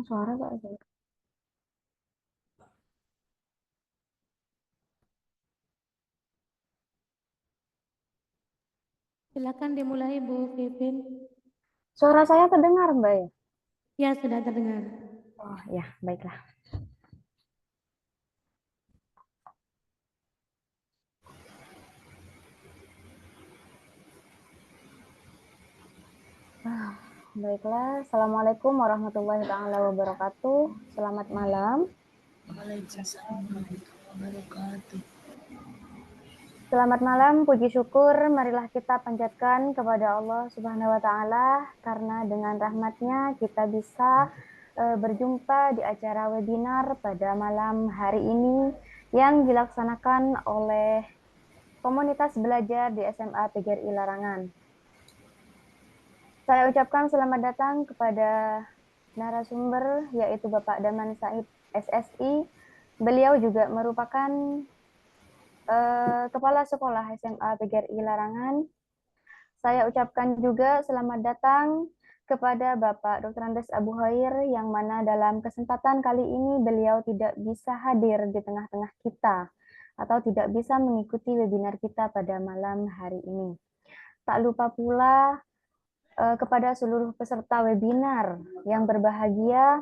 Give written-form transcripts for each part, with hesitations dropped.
Suara Kak Zair. Silakan dimulai Bu Vivin. Suara saya terdengar, Mbak ya? Ya, sudah terdengar. Oh ya, baiklah. Baiklah, Assalamualaikum warahmatullahi taala wabarakatuh. Selamat malam. Waalaikumsalam warahmatullahi wabarakatuh. Selamat malam, puji syukur marilah kita panjatkan kepada Allah Subhanahu wa taala karena dengan rahmatnya kita bisa berjumpa di acara webinar pada malam hari ini yang dilaksanakan oleh komunitas belajar di SMA PGRI Larangan. Saya ucapkan selamat datang kepada narasumber yaitu Bapak Daman Said SSI. Beliau juga merupakan Kepala Sekolah SMA PGRI Larangan. Saya ucapkan juga selamat datang kepada Bapak Dr. Andes Abu Hoir yang mana dalam kesempatan kali ini beliau tidak bisa hadir di tengah-tengah kita atau tidak bisa mengikuti webinar kita pada malam hari ini. Tak lupa pula kepada seluruh peserta webinar yang berbahagia.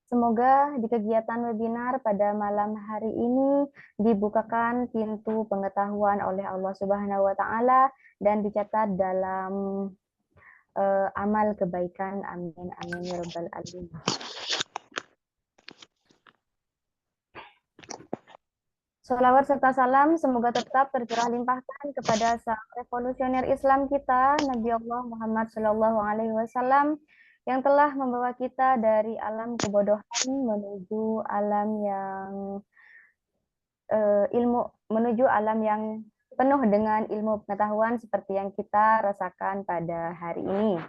Semoga di kegiatan webinar pada malam hari ini dibukakan pintu pengetahuan oleh Allah Subhanahu wa taala dan dicatat dalam amal kebaikan. Amin amin ya rabbal alamin. Sholawat serta salam semoga tetap tercurah limpahkan kepada sang revolusioner Islam kita, Nabi Allah Muhammad Shallallahu Alaihi Wasallam, yang telah membawa kita dari alam kebodohan menuju alam yang menuju alam yang penuh dengan ilmu pengetahuan seperti yang kita rasakan pada hari ini.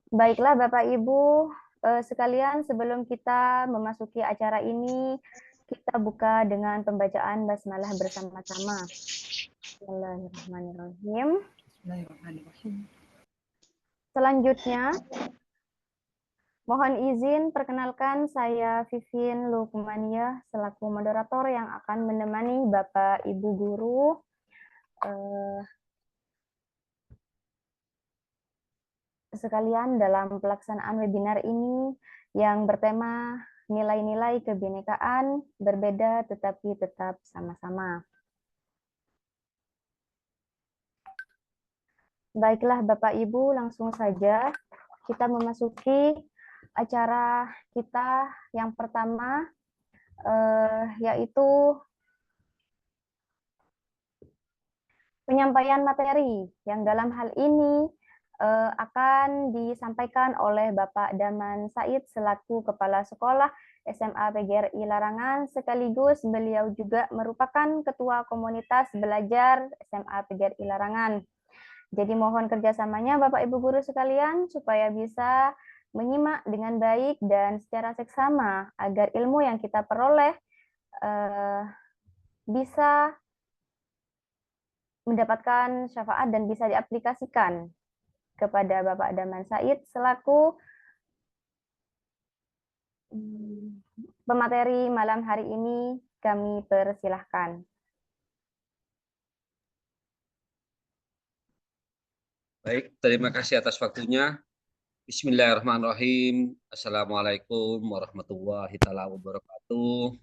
Baiklah Bapak Ibu sekalian, sebelum kita memasuki acara ini, kita buka dengan pembacaan basmalah bersama-sama. Bismillahirrahmanirrahim. Selanjutnya, mohon izin perkenalkan saya Vivin Lukmania selaku moderator yang akan menemani Bapak Ibu Guru sekalian dalam pelaksanaan webinar ini yang bertema nilai-nilai kebinekaan berbeda tetapi tetap sama-sama. Baiklah Bapak Ibu, langsung saja kita memasuki acara kita yang pertama, yaitu penyampaian materi yang dalam hal ini akan disampaikan oleh Bapak Daman Said selaku Kepala Sekolah SMA PGRI Larangan, sekaligus beliau juga merupakan Ketua Komunitas Belajar SMA PGRI Larangan. Jadi mohon kerjasamanya Bapak Ibu Guru sekalian supaya bisa menyimak dengan baik dan secara seksama agar ilmu yang kita peroleh bisa mendapatkan syafaat dan bisa diaplikasikan kepada Bapak Daman Said selaku pemateri malam hari ini. Kami persilahkan. Baik, terima kasih atas waktunya. Bismillahirrahmanirrahim. Assalamualaikum warahmatullahi wabarakatuh.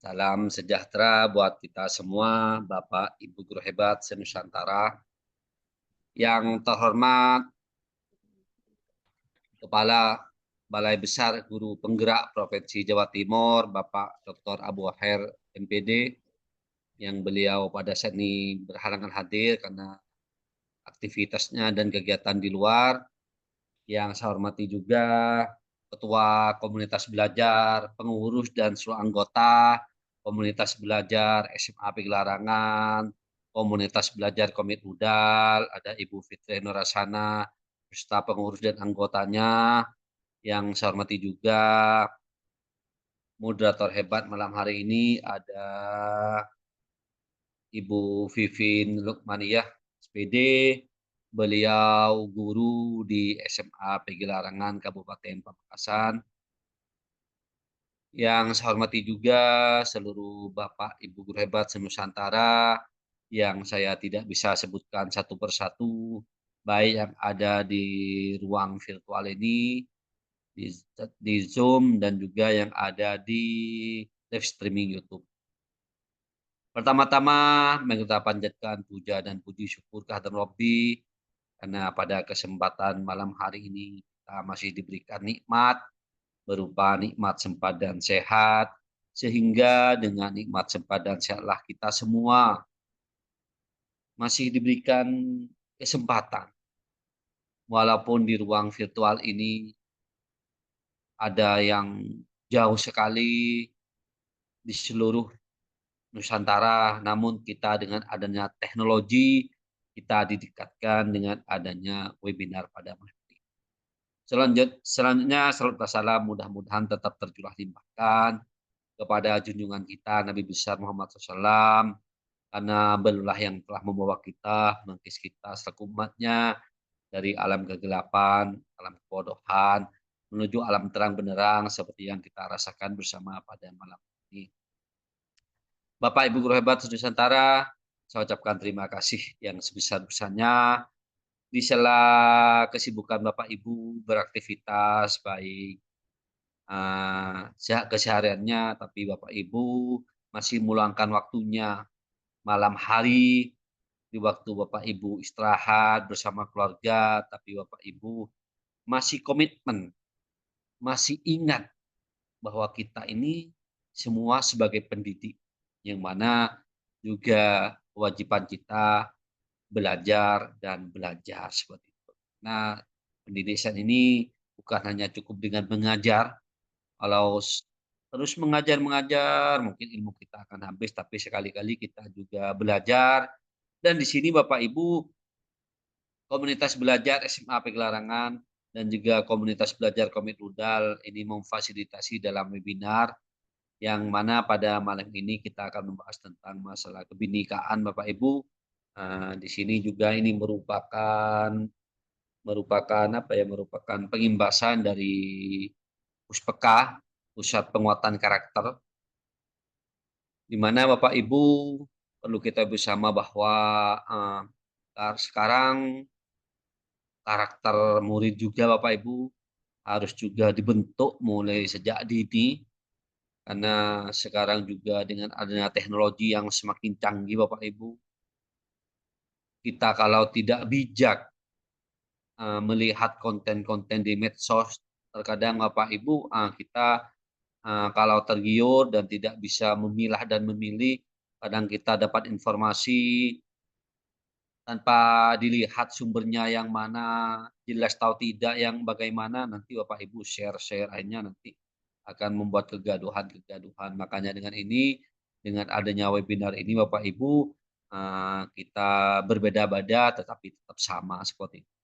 Salam sejahtera buat kita semua, Bapak Ibu Guru hebat se-Nusantara. Yang terhormat Kepala Balai Besar Guru Penggerak Provinsi Jawa Timur, Bapak Dr. Abu Hoir MPD, yang beliau pada saat ini berhalangan hadir karena aktivitasnya dan kegiatan di luar. Yang saya hormati juga Ketua Komunitas Belajar, pengurus dan seluruh anggota Komunitas Belajar SMA PGRI Larangan, Komunitas Belajar Komit Udal, ada Ibu Fitri Nurasana, beserta pengurus dan anggotanya. Yang saya hormati juga moderator hebat malam hari ini ada Ibu Vivin Lukmaniah SPD, beliau guru di SMA PG Larangan Kabupaten Pamekasan. Yang saya hormati juga seluruh Bapak Ibu guru hebat se-Nusantara yang saya tidak bisa sebutkan satu persatu, baik yang ada di ruang virtual ini, di Zoom, dan juga yang ada di live streaming YouTube. Pertama-tama, kita panjatkan puja dan puji syukur kehadirat Robbi, karena pada kesempatan malam hari ini kita masih diberikan nikmat, berupa nikmat sempat dan sehat, sehingga dengan nikmat sempat dan sehatlah kita semua masih diberikan kesempatan. Walaupun di ruang virtual ini ada yang jauh sekali di seluruh Nusantara, namun kita dengan adanya teknologi, kita didekatkan dengan adanya webinar pada malam ini. Selanjutnya, salam salam mudah-mudahan tetap tercurah limpahkan kepada junjungan kita Nabi besar Muhammad SAW, karena beliaulah yang telah membawa kita, mengkis kita selaku umatnya dari alam kegelapan, alam kebodohan, menuju alam terang benderang seperti yang kita rasakan bersama pada malam ini. Bapak Ibu guru hebat Nusantara, saya ucapkan terima kasih yang sebesar-besarnya di sela kesibukan Bapak Ibu beraktivitas baik kesehariannya, tapi Bapak Ibu masih meluangkan waktunya malam hari di waktu Bapak Ibu istirahat bersama keluarga, tapi Bapak Ibu masih komitmen, masih ingat bahwa kita ini semua sebagai pendidik, yang mana juga kewajiban kita belajar dan belajar seperti itu. Nah, pendidikan ini bukan hanya cukup dengan mengajar. Kalau terus mengajar, mungkin ilmu kita akan habis, tapi sekali-kali kita juga belajar. Dan di sini Bapak Ibu, komunitas belajar SMA PG Larangan dan juga komunitas belajar Komit Rudal ini memfasilitasi dalam webinar yang mana pada malam ini kita akan membahas tentang masalah kebinekaan Bapak Ibu. Di sini juga ini merupakan pengimbasan dari PUSPK, Pusat Penguatan Karakter, di mana Bapak Ibu perlu kita bersama bahwa sekarang karakter murid juga Bapak Ibu harus juga dibentuk mulai sejak dini, karena sekarang juga dengan adanya teknologi yang semakin canggih Bapak Ibu, kita kalau tidak bijak melihat konten-konten di medsos, terkadang Bapak Ibu kita kalau tergiur dan tidak bisa memilah dan memilih, kadang kita dapat informasi tanpa dilihat sumbernya yang mana, jelas tahu tidak yang bagaimana, nanti Bapak Ibu share-share, akhirnya nanti akan membuat kegaduhan. Makanya dengan ini, dengan adanya webinar ini Bapak Ibu, kita berbeda-beda tetapi tetap sama seperti itu.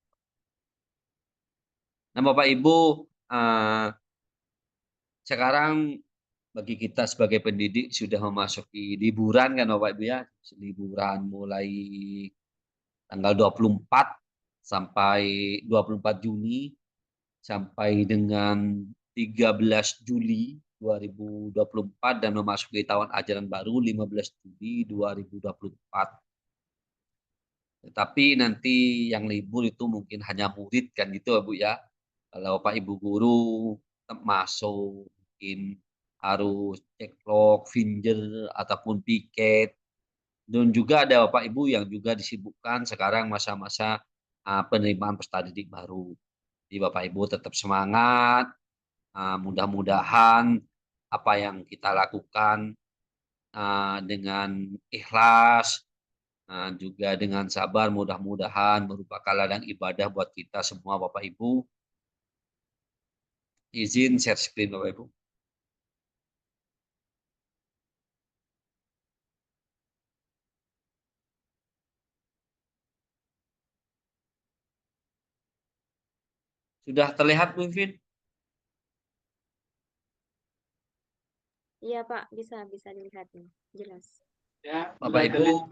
Nah Bapak Ibu, sekarang bagi kita sebagai pendidik sudah memasuki liburan kan Bapak Ibu ya, liburan mulai tanggal 24 sampai 24 Juni sampai dengan 13 Juli 2024 dan memasuki tahun ajaran baru 15 Juli 2024. Tetapi nanti yang libur itu mungkin hanya murid kan gitu Bu ya. Kalau Pak Ibu guru tetap masuk, mungkin harus cek log, finger, ataupun piket. Dan juga ada Bapak Ibu yang juga disibukkan sekarang masa-masa penerimaan peserta didik baru. Jadi Bapak Ibu tetap semangat, mudah-mudahan apa yang kita lakukan dengan ikhlas, juga dengan sabar, mudah-mudahan merupakan ladang ibadah buat kita semua Bapak Ibu. Izin share screen Bapak Ibu. Sudah terlihat Bu Vin? Iya Pak, bisa dilihat nih, jelas. Ya, Bapak Ibu,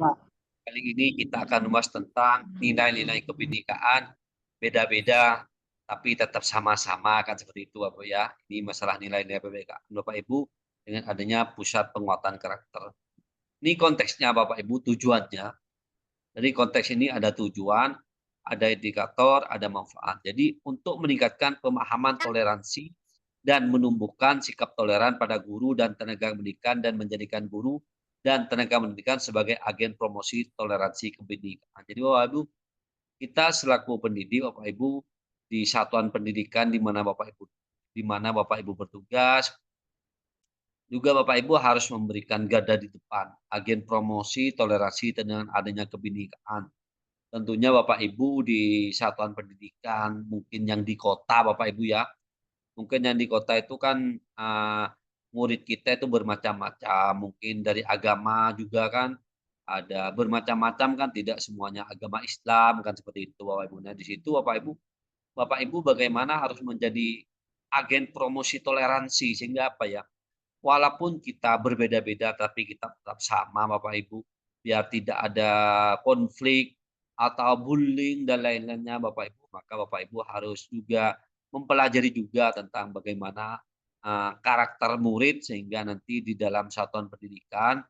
Kali ini kita akan membahas tentang nilai-nilai kebinekaan beda-beda tapi tetap sama-sama kan seperti itu Bapak ya. Ini masalah nilai-nilai kebinekaan Bapak Ibu dengan adanya pusat penguatan karakter. Ini konteksnya Bapak Ibu tujuannya. Jadi konteks ini ada tujuan, ada indikator, ada manfaat. Jadi untuk meningkatkan pemahaman toleransi dan menumbuhkan sikap toleran pada guru dan tenaga pendidikan dan menjadikan guru dan tenaga pendidikan sebagai agen promosi toleransi kebinekaan. Jadi Bapak Ibu, kita selaku pendidik Bapak Ibu di satuan pendidikan di mana Bapak Ibu bertugas, juga Bapak Ibu harus memberikan garda di depan, agen promosi toleransi dengan adanya kebinekaan. Tentunya Bapak Ibu di satuan pendidikan, mungkin yang di kota Bapak Ibu ya, mungkin yang di kota itu kan, murid kita itu bermacam-macam, mungkin dari agama juga kan, ada bermacam-macam kan, tidak semuanya agama Islam kan, seperti itu Bapak Ibu. Nah di situ Bapak Ibu bagaimana harus menjadi agen promosi toleransi, sehingga apa ya, walaupun kita berbeda-beda tapi kita tetap sama Bapak Ibu, biar tidak ada konflik atau bullying dan lain-lainnya Bapak Ibu, maka Bapak Ibu harus juga mempelajari juga tentang bagaimana, karakter murid sehingga nanti di dalam satuan pendidikan,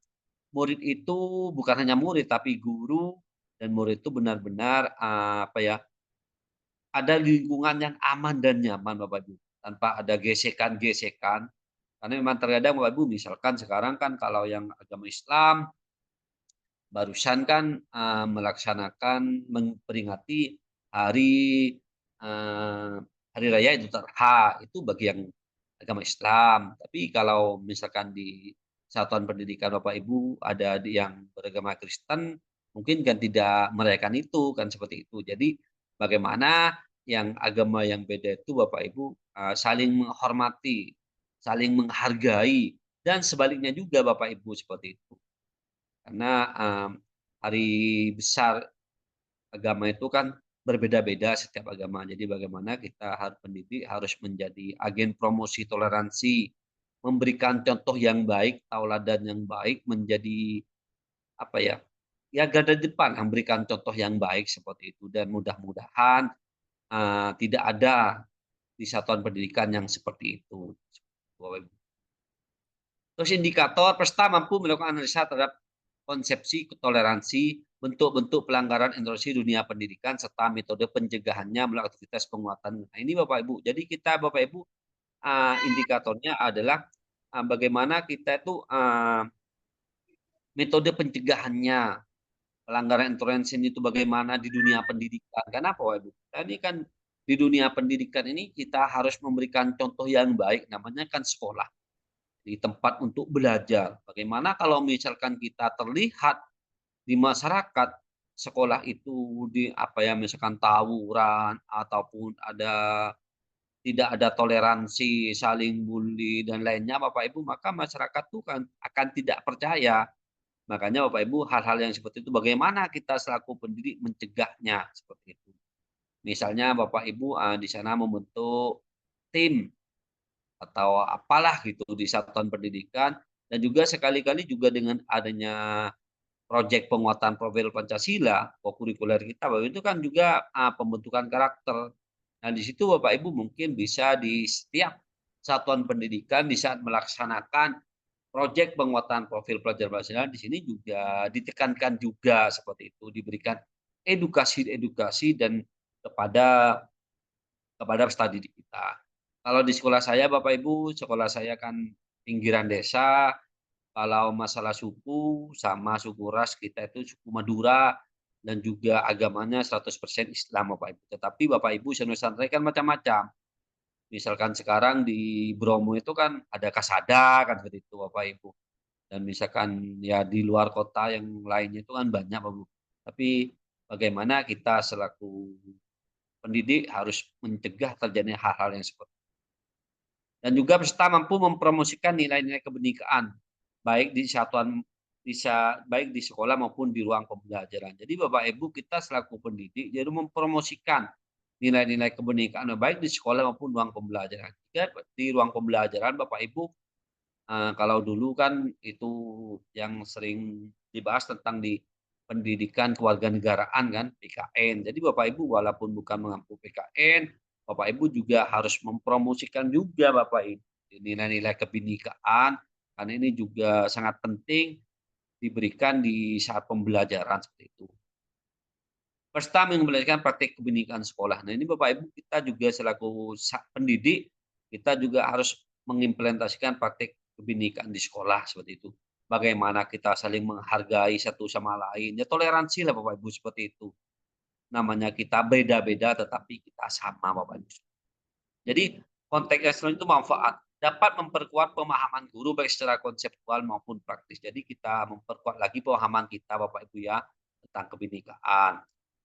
murid itu bukan hanya murid tapi guru dan murid itu benar-benar, apa ya, ada lingkungan yang aman dan nyaman Bapak Ibu, tanpa ada gesekan-gesekan. Karena memang terkadang Bapak Ibu misalkan sekarang kan kalau yang agama Islam, barusan kan, melaksanakan memperingati hari, eee, hari raya Idul Adha, itu bagi yang agama Islam. Tapi kalau misalkan di satuan pendidikan Bapak Ibu ada yang beragama Kristen, mungkin kan tidak merayakan itu, kan seperti itu. Jadi bagaimana yang agama yang beda itu Bapak Ibu, saling menghormati, saling menghargai, dan sebaliknya juga Bapak Ibu, seperti itu. Karena, hari besar agama itu kan berbeda-beda setiap agama. Jadi bagaimana kita pendidik harus menjadi agen promosi toleransi, memberikan contoh yang baik, tauladan yang baik, menjadi apa ya, ya garda depan, memberikan contoh yang baik seperti itu dan mudah-mudahan, tidak ada di satuan pendidikan yang seperti itu. Terus indikator peserta mampu melakukan analisa terhadap konsepsi toleransi, bentuk-bentuk pelanggaran intoleransi dunia pendidikan, serta metode pencegahannya melalui aktivitas penguatan. Nah, ini Bapak Ibu. Jadi kita Bapak Ibu, indikatornya adalah, bagaimana kita itu, metode pencegahannya, pelanggaran intoleransi itu bagaimana di dunia pendidikan. Kenapa Bapak Ibu? Tadi kan di dunia pendidikan ini kita harus memberikan contoh yang baik, namanya kan sekolah. Di tempat untuk belajar. Bagaimana kalau misalkan kita terlihat di masyarakat, sekolah itu di apa ya, misalkan tawuran ataupun tidak ada toleransi, saling bully dan lainnya Bapak Ibu, maka masyarakat tuh kan akan tidak percaya. Makanya Bapak Ibu hal-hal yang seperti itu bagaimana kita selaku pendidik mencegahnya, seperti itu. Misalnya Bapak Ibu, di sana membentuk tim atau apalah gitu di satuan pendidikan dan juga sekali-kali juga dengan adanya proyek penguatan profil Pancasila, kokurikuler kita bahwa itu kan juga, pembentukan karakter. Nah, di situ Bapak Ibu mungkin bisa di setiap satuan pendidikan di saat melaksanakan proyek penguatan profil pelajar Pancasila di sini juga ditekankan juga seperti itu, diberikan edukasi-edukasi dan kepada peserta didik kita. Kalau di sekolah saya Bapak Ibu, sekolah saya kan pinggiran desa, kalau masalah suku sama suku ras kita itu suku Madura dan juga agamanya 100% Islam Bapak Ibu. Tetapi Bapak Ibu Nusantara kan macam-macam. Misalkan sekarang di Bromo itu kan ada Kasada kan seperti itu Bapak Ibu. Dan misalkan ya di luar kota yang lainnya itu kan banyak Bapak Ibu. Tapi bagaimana kita selaku pendidik harus mencegah terjadinya hal-hal yang seperti itu. Dan juga peserta mampu mempromosikan nilai-nilai kebinekaan, baik di satuan baik di sekolah maupun di ruang pembelajaran. Jadi Bapak Ibu kita selaku pendidik jadi mempromosikan nilai-nilai kebinekaan baik di sekolah maupun ruang pembelajaran. Jika di ruang pembelajaran Bapak Ibu, kalau dulu kan itu yang sering dibahas tentang di pendidikan kewarganegaraan kan, PKN. Jadi Bapak Ibu walaupun bukan mengampu PKN, Bapak Ibu juga harus mempromosikan juga Bapak Ibu nilai-nilai kebinekaan, karena ini juga sangat penting diberikan di saat pembelajaran seperti itu. Serta mengembalikan praktik kebinekaan sekolah. Nah ini Bapak Ibu kita juga selaku pendidik, kita juga harus mengimplementasikan praktik kebinekaan di sekolah seperti itu. Bagaimana kita saling menghargai satu sama lain, ya toleransi lah Bapak Ibu seperti itu. Namanya kita beda-beda tetapi kita sama Bapak Ibu. Jadi konteks eksternal itu manfaat dapat memperkuat pemahaman guru baik secara konseptual maupun praktis. Jadi kita memperkuat lagi pemahaman kita Bapak Ibu ya tentang kebinekaan.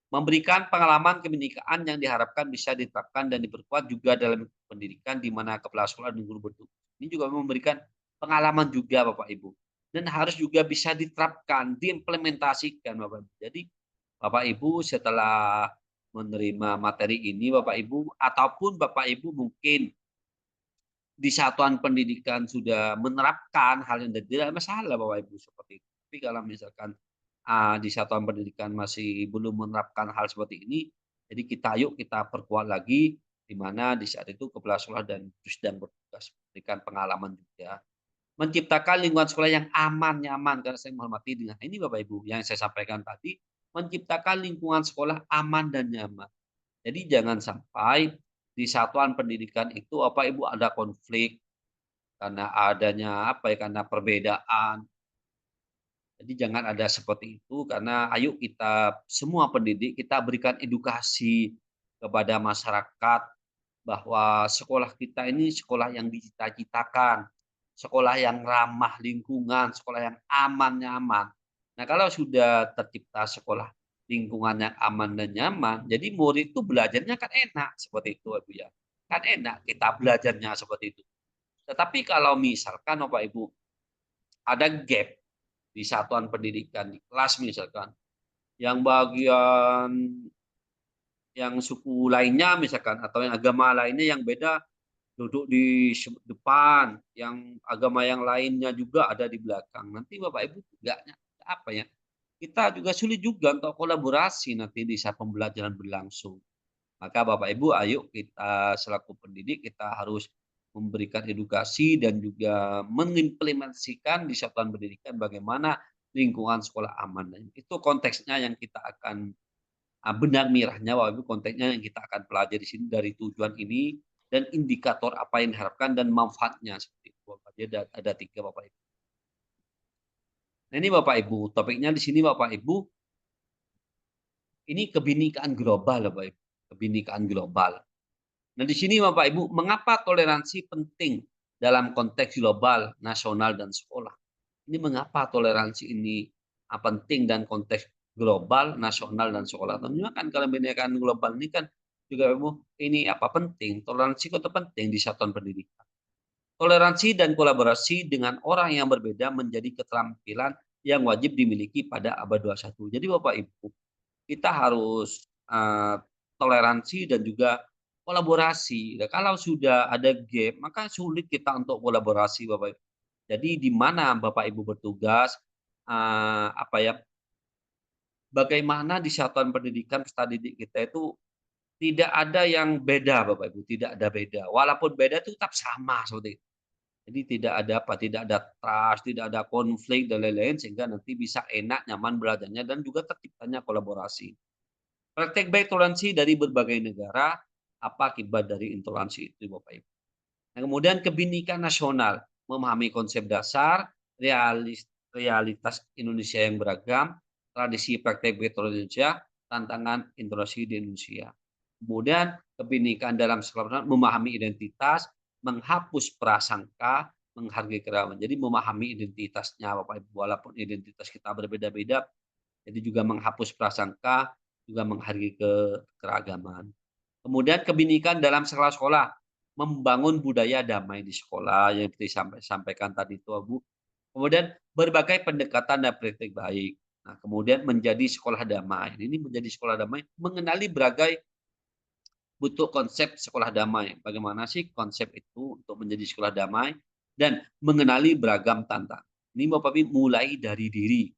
Memberikan pengalaman kebinekaan yang diharapkan bisa diterapkan dan diperkuat juga dalam pendidikan di mana kepala sekolah dan guru bertugas. Ini juga memberikan pengalaman juga Bapak Ibu. Dan harus juga bisa diterapkan, diimplementasikan Bapak Ibu. Jadi Bapak Ibu setelah menerima materi ini Bapak Ibu ataupun Bapak Ibu mungkin di satuan pendidikan sudah menerapkan hal yang tidak masalah Bapak Ibu seperti itu. Tapi kalau misalkan di satuan pendidikan masih belum menerapkan hal seperti ini, jadi kita perkuat lagi di mana di saat itu kepala sekolah dan sedang bertugas memberikan pengalaman juga. Menciptakan lingkungan sekolah yang aman, nyaman karena saya menghormati dengan ini Bapak Ibu yang saya sampaikan tadi, menciptakan lingkungan sekolah aman dan nyaman. Jadi jangan sampai di satuan pendidikan itu Bapak Ibu ada konflik karena adanya apa ya, karena perbedaan. Jadi jangan ada seperti itu karena ayo kita semua pendidik kita berikan edukasi kepada masyarakat bahwa sekolah kita ini sekolah yang dicita-citakan, sekolah yang ramah lingkungan, sekolah yang aman nyaman. Nah, kalau sudah tercipta sekolah lingkungan yang aman dan nyaman, jadi murid itu belajarnya kan enak seperti itu, Ibu ya. Kan enak kita belajarnya seperti itu. Tetapi kalau misalkan Bapak Ibu ada gap di satuan pendidikan, di kelas misalkan, yang bagian yang suku lainnya misalkan atau yang agama lainnya yang beda duduk di depan, yang agama yang lainnya juga ada di belakang. Nanti Bapak Ibu juga apa ya? Kita juga sulit juga untuk kolaborasi nanti di saat pembelajaran berlangsung. Maka Bapak Ibu, ayo kita selaku pendidik kita harus memberikan edukasi dan juga mengimplementasikan di satuan pendidikan bagaimana lingkungan sekolah aman. Dan itu konteksnya yang kita akan benang merahnya Bapak Ibu, konteksnya yang kita akan pelajari di sini dari tujuan ini dan indikator apa yang diharapkan dan manfaatnya seperti itu. Jadi ada 3 Bapak Ibu. Nah ini Bapak Ibu, topiknya di sini Bapak Ibu, ini kebinekaan global Bapak Ibu, kebinekaan global. Nah di sini Bapak Ibu, mengapa toleransi penting dalam konteks global, nasional, dan sekolah? Ini mengapa toleransi ini penting dan konteks global, nasional, dan sekolah. Tentunya kan kalau kebinekaan global ini kan juga Ibu, ini apa penting, toleransi kok penting di satuan pendidikan. Toleransi dan kolaborasi dengan orang yang berbeda menjadi keterampilan yang wajib dimiliki pada abad 21. Jadi Bapak Ibu, kita harus toleransi dan juga kolaborasi. Nah, kalau sudah ada gap, maka sulit kita untuk kolaborasi Bapak Ibu. Jadi di mana Bapak Ibu bertugas, apa ya, bagaimana di satuan pendidikan peserta didik kita itu tidak ada yang beda Bapak Ibu, tidak ada beda. Walaupun beda itu tetap sama seperti itu. Jadi tidak ada apa, tidak ada trust, tidak ada konflik dan lain-lain sehingga nanti bisa enak, nyaman belajarnya dan juga terciptanya kolaborasi. Praktek baik toleransi dari berbagai negara, apa akibat dari intoleransi itu Bapak Ibu. Nah, kemudian kebinekaan nasional, memahami konsep dasar, realitas Indonesia yang beragam, tradisi praktek baik toleransi Indonesia, tantangan intoleransi di Indonesia. Kemudian kebinekaan dalam sekolah memahami identitas, menghapus prasangka, menghargai keragaman. Jadi memahami identitasnya Bapak Ibu, walaupun identitas kita berbeda-beda, jadi juga menghapus prasangka, juga menghargai keragaman. Kemudian kebinekaan dalam sekolah-sekolah, membangun budaya damai di sekolah yang disampaikan tadi itu Bu. Kemudian berbagai pendekatan dan praktik baik. Nah, kemudian menjadi sekolah damai. Ini menjadi sekolah damai, mengenali berbagai butuh konsep sekolah damai. Bagaimana sih konsep itu untuk menjadi sekolah damai dan mengenali beragam tantangan. Ini Bapak Ibu mulai dari diri.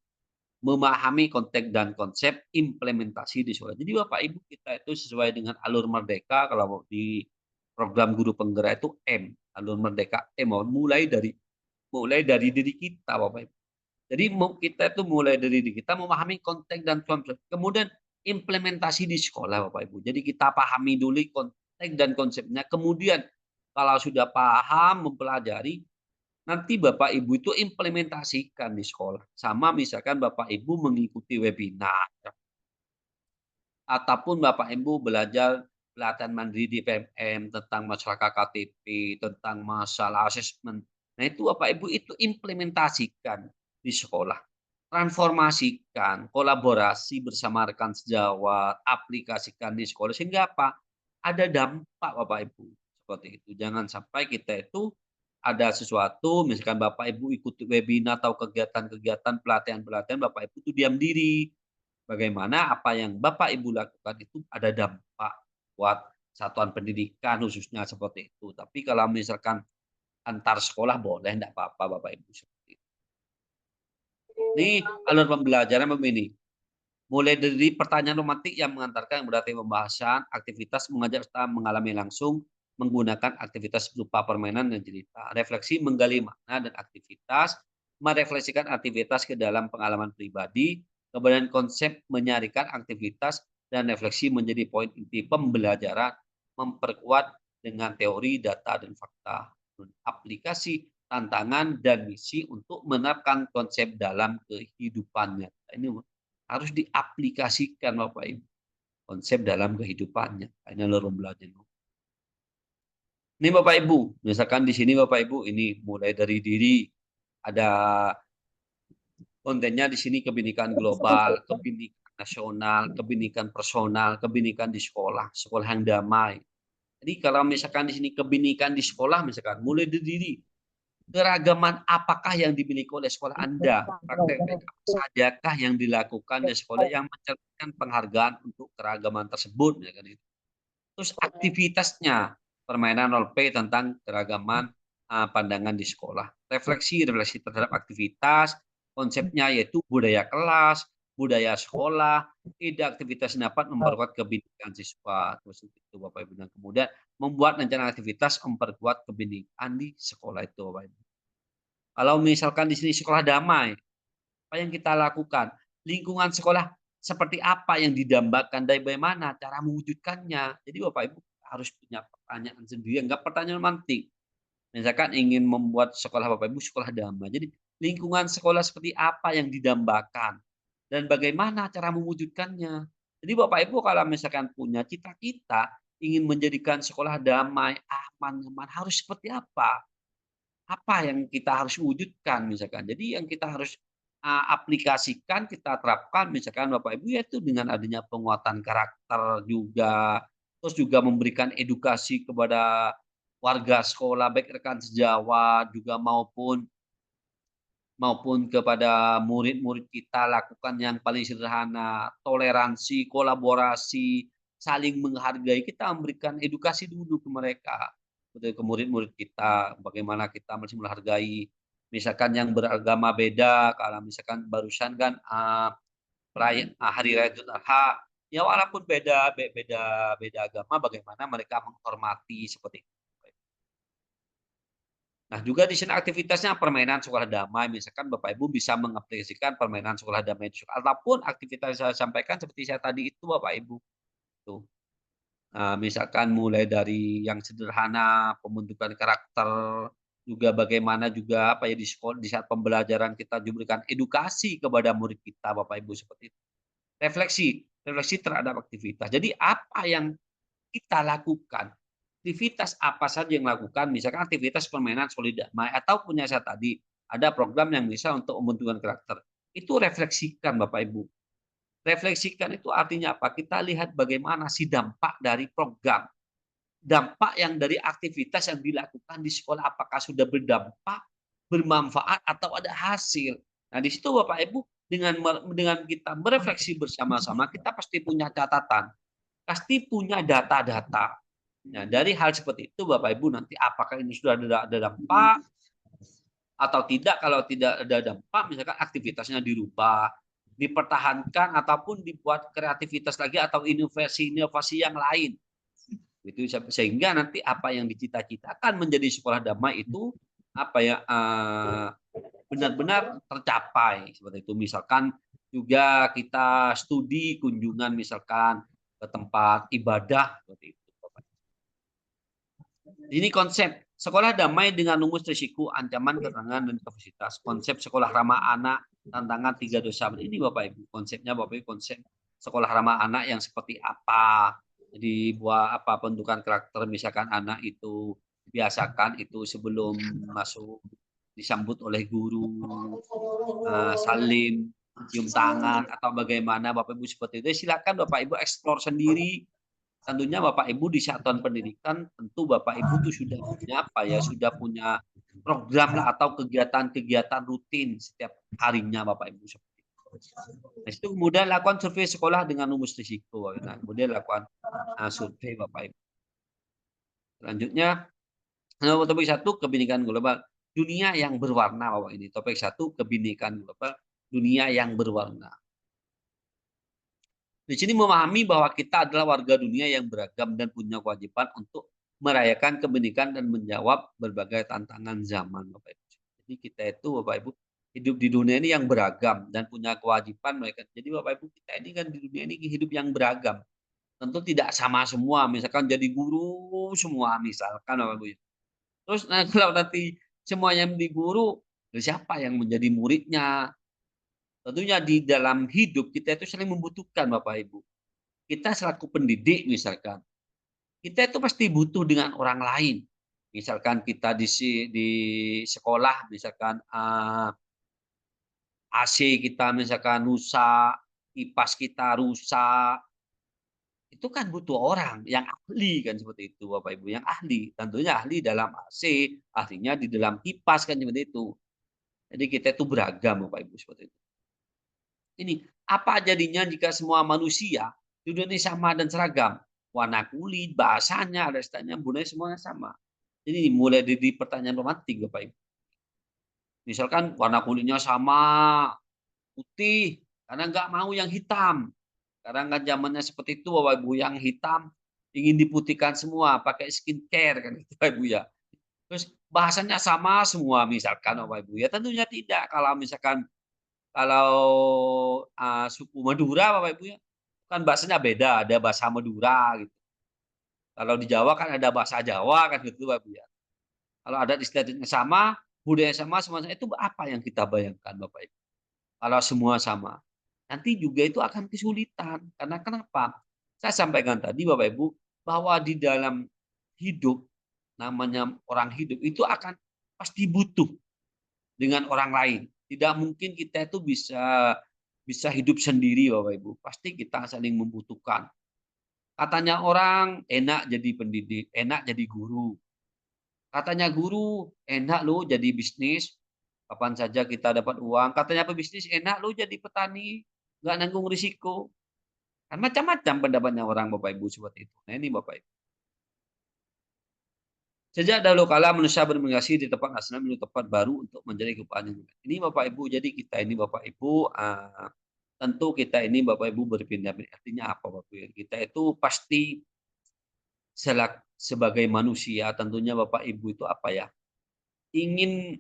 memahami konteks dan konsep implementasi di sekolah. Jadi Bapak Ibu kita itu sesuai dengan alur merdeka, kalau di program guru penggerak itu M, alur merdeka M, mulai dari diri kita Bapak Ibu. Jadi kita itu mulai dari diri kita memahami konteks dan konsep. Kemudian implementasi di sekolah Bapak Ibu. Jadi kita pahami dulu konteks dan konsepnya. Kemudian kalau sudah paham mempelajari, nanti Bapak Ibu itu implementasikan di sekolah. Sama misalkan Bapak Ibu mengikuti webinar ataupun Bapak Ibu belajar pelatihan mandiri di PMM tentang masalah KTP, tentang masalah asesmen. Nah, itu Bapak Ibu itu implementasikan di sekolah. Transformasikan, kolaborasi bersama rekan sejawat, aplikasikan di sekolah sehingga apa? Ada dampak Bapak Ibu. Seperti itu. Jangan sampai kita itu ada sesuatu, misalkan Bapak Ibu ikuti webinar atau kegiatan-kegiatan pelatihan-pelatihan, Bapak Ibu itu diam diri. Bagaimana apa yang Bapak Ibu lakukan itu ada dampak buat satuan pendidikan khususnya seperti itu. Tapi kalau misalkan antar sekolah boleh, enggak apa-apa Bapak Ibu seperti itu. Ini alur pembelajaran begini. Mulai dari pertanyaan romantik yang mengantarkan berarti pembahasan, aktivitas mengajak serta mengalami langsung, menggunakan aktivitas berupa permainan dan cerita. Refleksi menggali makna dan aktivitas, merefleksikan aktivitas ke dalam pengalaman pribadi, kemudian konsep menyarikan aktivitas dan refleksi menjadi poin inti pembelajaran, memperkuat dengan teori, data, dan fakta. Aplikasi, tantangan, dan misi untuk menerapkan konsep dalam kehidupannya. Ini harus diaplikasikan Bapak Ibu. Konsep dalam kehidupannya. Ini lorong belajar. Ini Bapak Ibu, misalkan di sini Bapak Ibu, ini mulai dari diri, ada kontennya di sini kebinekaan global, kebinekaan nasional, kebinekaan personal, kebinekaan di sekolah, sekolah yang damai. Jadi kalau misalkan di sini kebinekaan di sekolah, misalkan mulai dari diri, keragaman apakah yang dimiliki oleh sekolah Anda? Praktek apa sajakah yang dilakukan di sekolah yang mencerminkan penghargaan untuk keragaman tersebut? Terus aktivitasnya, permainan role play tentang keragaman pandangan di sekolah. Refleksi terhadap aktivitas, konsepnya yaitu budaya kelas, budaya sekolah, tidak aktivitas dapat memperkuat kebinekaan siswa. Terus itu Bapak Ibu. Dan kemudian membuat rencana aktivitas memperkuat kebinekaan di sekolah itu Bapak Ibu. Kalau misalkan di sini sekolah damai, apa yang kita lakukan? Lingkungan sekolah seperti apa yang didambakan dan bagaimana cara mewujudkannya. Jadi Bapak Ibu harus punya pertanyaan sendiri, enggak pertanyaan romantik. Misalkan ingin membuat sekolah Bapak Ibu sekolah damai. Jadi lingkungan sekolah seperti apa yang didambakan dan bagaimana cara mewujudkannya. Jadi Bapak Ibu kalau misalkan punya cita-cita ingin menjadikan sekolah damai, aman, nyaman, harus seperti apa? Apa yang kita harus wujudkan misalkan. Jadi yang kita harus aplikasikan, kita terapkan misalkan Bapak Ibu yaitu dengan adanya penguatan karakter juga, terus juga memberikan edukasi kepada warga sekolah, baik rekan sejawat juga maupun kepada murid-murid kita lakukan yang paling sederhana, toleransi, kolaborasi, saling menghargai. Kita memberikan edukasi dulu ke mereka, ke murid-murid kita, bagaimana kita masih menghargai. Misalkan yang beragama beda, kalau misalkan barusan kan perayaan Hari Raya Idul Adha, ya walaupun beda agama, bagaimana mereka menghormati seperti itu. Nah, juga di sini aktivitasnya permainan sekolah damai. Misalkan Bapak Ibu bisa mengaplikasikan permainan sekolah damai itu. Ataupun aktivitas yang saya sampaikan seperti saya tadi itu Bapak Ibu. Tuh. Nah, misalkan mulai dari yang sederhana, pembentukan karakter, juga bagaimana juga apa ya di sekolah di saat pembelajaran kita diberikan edukasi kepada murid kita Bapak Ibu seperti itu. Refleksi terhadap aktivitas. Jadi apa yang kita lakukan? Aktivitas apa saja yang dilakukan, misalkan aktivitas permainan solid damai, atau punya saya tadi, ada program yang bisa untuk pembentukan karakter. Itu refleksikan Bapak Ibu. Refleksikan itu artinya apa? Kita lihat bagaimana sih dampak dari program. Dampak yang dari aktivitas yang dilakukan di sekolah, apakah sudah berdampak, bermanfaat, atau ada hasil. Nah, di situ Bapak Ibu, dengan kita merefleksi bersama-sama, kita pasti punya catatan. Pasti punya data-data. Nah, dari hal seperti itu Bapak Ibu nanti apakah ini sudah ada dampak atau tidak. Kalau tidak ada dampak misalkan aktivitasnya dirubah. dipertahankan ataupun dibuat kreativitas lagi atau inovasi yang lain. Itu sehingga nanti apa yang dicita-citakan menjadi sekolah damai itu benar-benar tercapai seperti itu. Misalkan juga kita studi kunjungan misalkan ke tempat ibadah seperti itu. Ini konsep sekolah damai dengan rumus risiko, ancaman, keterangan, dan kapasitas. Konsep sekolah ramah anak, tantangan 3 dosa. Ini Bapak Ibu, konsepnya Bapak Ibu, konsep sekolah ramah anak yang seperti apa. Jadi buat apa pembentukan karakter, misalkan anak itu biasakan itu sebelum masuk disambut oleh guru, salim, cium tangan, atau bagaimana Bapak Ibu seperti itu. Silakan Bapak Ibu eksplor sendiri. Tentunya Bapak Ibu di satuan pendidikan tentu Bapak Ibu itu sudah punya sudah punya program lah atau kegiatan-kegiatan rutin setiap harinya Bapak Ibu seperti itu. Nah, itu kemudian lakukan survei sekolah dengan rumus risiko. Nah, kemudian lakukan survei Bapak Ibu. Selanjutnya topik 1 kebinekaan global, dunia yang berwarna Bapak ini. Topik 1 kebinekaan global, dunia yang berwarna. Di sini memahami bahwa kita adalah warga dunia yang beragam dan punya kewajiban untuk merayakan kebinekaan dan menjawab berbagai tantangan zaman, Bapak Ibu. Jadi kita itu Bapak Ibu hidup di dunia ini yang beragam dan punya kewajiban mereka. Jadi Bapak Ibu kita ini kan di dunia ini hidup yang beragam. Tentu tidak sama semua, misalkan jadi guru semua misalkan Bapak Ibu. Terus kalau nanti semuanya menjadi guru, siapa yang menjadi muridnya? Tentunya di dalam hidup kita itu saling membutuhkan Bapak Ibu. Kita selaku pendidik misalkan, kita itu pasti butuh dengan orang lain. Misalkan kita di sekolah misalkan AC kita misalkan rusak, kipas kita rusak, itu kan butuh orang yang ahli kan seperti itu Bapak Ibu, yang ahli. Tentunya ahli dalam AC, ahlinya di dalam kipas kan seperti itu. Jadi kita itu beragam Bapak Ibu seperti itu. Ini apa jadinya jika semua manusia di dunia ini sama dan seragam? Warna kulit, bahasanya, ada istilahnya, budaya semuanya sama. Jadi mulai dari pertanyaan romantik Bapak Ibu. Misalkan warna kulitnya sama, putih, karena nggak mau yang hitam. Karena kan zamannya seperti itu Bapak Ibu, yang hitam ingin diputihkan semua, pakai skincare kan itu Bapak Ibu ya. Terus bahasanya sama semua misalkan Bapak Ibu ya, tentunya tidak. Kalau suku Madura Bapak Ibu ya, kan bahasanya beda, ada bahasa Madura gitu. Kalau di Jawa kan ada bahasa Jawa kan gitu Bapak Ibu ya. Kalau adat istiadatnya sama, budaya sama, semuanya itu apa yang kita bayangkan Bapak Ibu? Kalau semua sama, nanti juga itu akan kesulitan. Karena kenapa? Saya sampaikan tadi Bapak Ibu, bahwa di dalam hidup, namanya orang hidup, itu akan pasti butuh dengan orang lain. Tidak mungkin kita itu bisa hidup sendiri Bapak Ibu. Pasti kita saling membutuhkan. Katanya orang enak jadi pendidik, enak jadi guru. Katanya guru enak loh jadi bisnis, kapan saja kita dapat uang. Katanya pebisnis enak loh jadi petani, nggak nanggung risiko. Kan macam-macam pendapatnya orang Bapak Ibu seperti itu. Nah ini Bapak Ibu. Sejak dahulu kala manusia bermigrasi di tempat asal menuju tempat baru untuk menjadi kehidupan. Ini Bapak Ibu, jadi kita ini Bapak Ibu tentu kita ini Bapak Ibu berpindah-pindah. Artinya apa Bapak Ibu? Kita itu pasti sebagai manusia tentunya Bapak Ibu itu apa ya? Ingin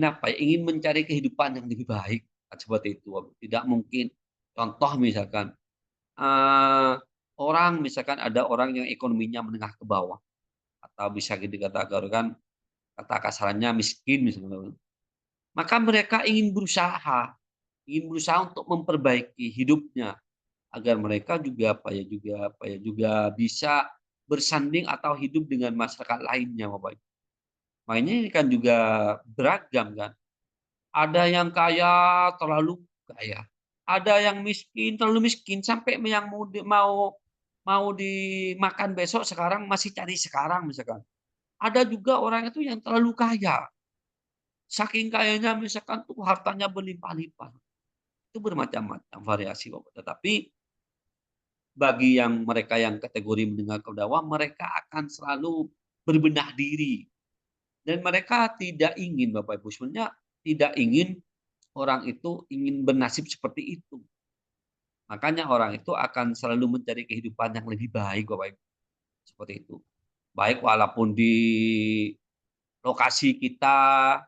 apa ya? Ingin mencari kehidupan yang lebih baik. Seperti itu. Tidak mungkin contoh misalkan orang misalkan ada orang yang ekonominya menengah ke bawah atau bisa dikatakan kata kasarannya miskin misalnya. Maka mereka ingin berusaha untuk memperbaiki hidupnya agar mereka juga juga bisa bersanding atau hidup dengan masyarakat lainnya Bapak Ibu. Makanya ini kan juga beragam kan. Ada yang kaya terlalu kaya, ada yang miskin terlalu miskin sampai yang mau dimakan besok sekarang masih cari sekarang misalkan. Ada juga orang itu yang terlalu kaya. Saking kayanya misalkan tuh hartanya berlimpah-limpah. Itu bermacam-macam variasi Bapak. Tetapi bagi mereka yang kategori menengah ke bawah, mereka akan selalu berbenah diri. Dan mereka tidak ingin Bapak Ibu sebenarnya tidak ingin orang itu ingin bernasib seperti itu. Makanya orang itu akan selalu mencari kehidupan yang lebih baik, Bapak Ibu. Seperti itu. Baik walaupun di lokasi kita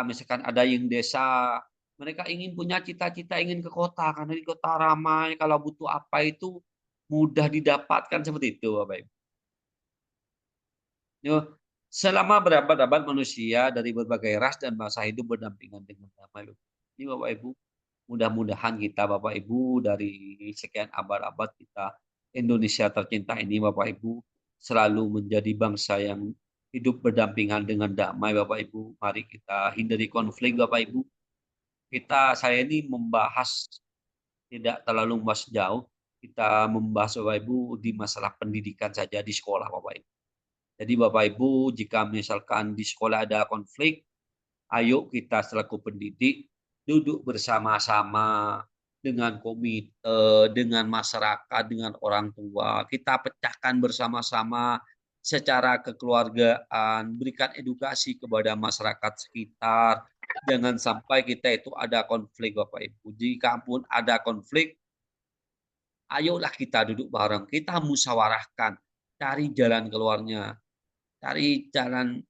misalkan ada yang desa, mereka ingin punya cita-cita ingin ke kota, karena di kota ramai, kalau butuh apa itu mudah didapatkan seperti itu, Bapak Ibu. Yo, selama berabad-abad manusia dari berbagai ras dan bangsa hidup berdampingan dengan damai. Ini Bapak Ibu, mudah-mudahan kita Bapak Ibu dari sekian abad-abad kita Indonesia tercinta ini Bapak Ibu selalu menjadi bangsa yang hidup berdampingan dengan damai Bapak Ibu. Mari kita hindari konflik Bapak Ibu. Saya ini membahas tidak terlalu membahas jauh. Kita membahas Bapak Ibu di masalah pendidikan saja di sekolah Bapak Ibu. Jadi Bapak Ibu, jika misalkan di sekolah ada konflik, ayo kita selaku pendidik duduk bersama-sama dengan komite, dengan masyarakat, dengan orang tua. Kita pecahkan bersama-sama secara kekeluargaan, berikan edukasi kepada masyarakat sekitar. Jangan sampai kita itu ada konflik Bapak Ibu. Jika pun ada konflik, ayolah kita duduk bareng, kita musyawarahkan, cari jalan keluarnya. Cari jalan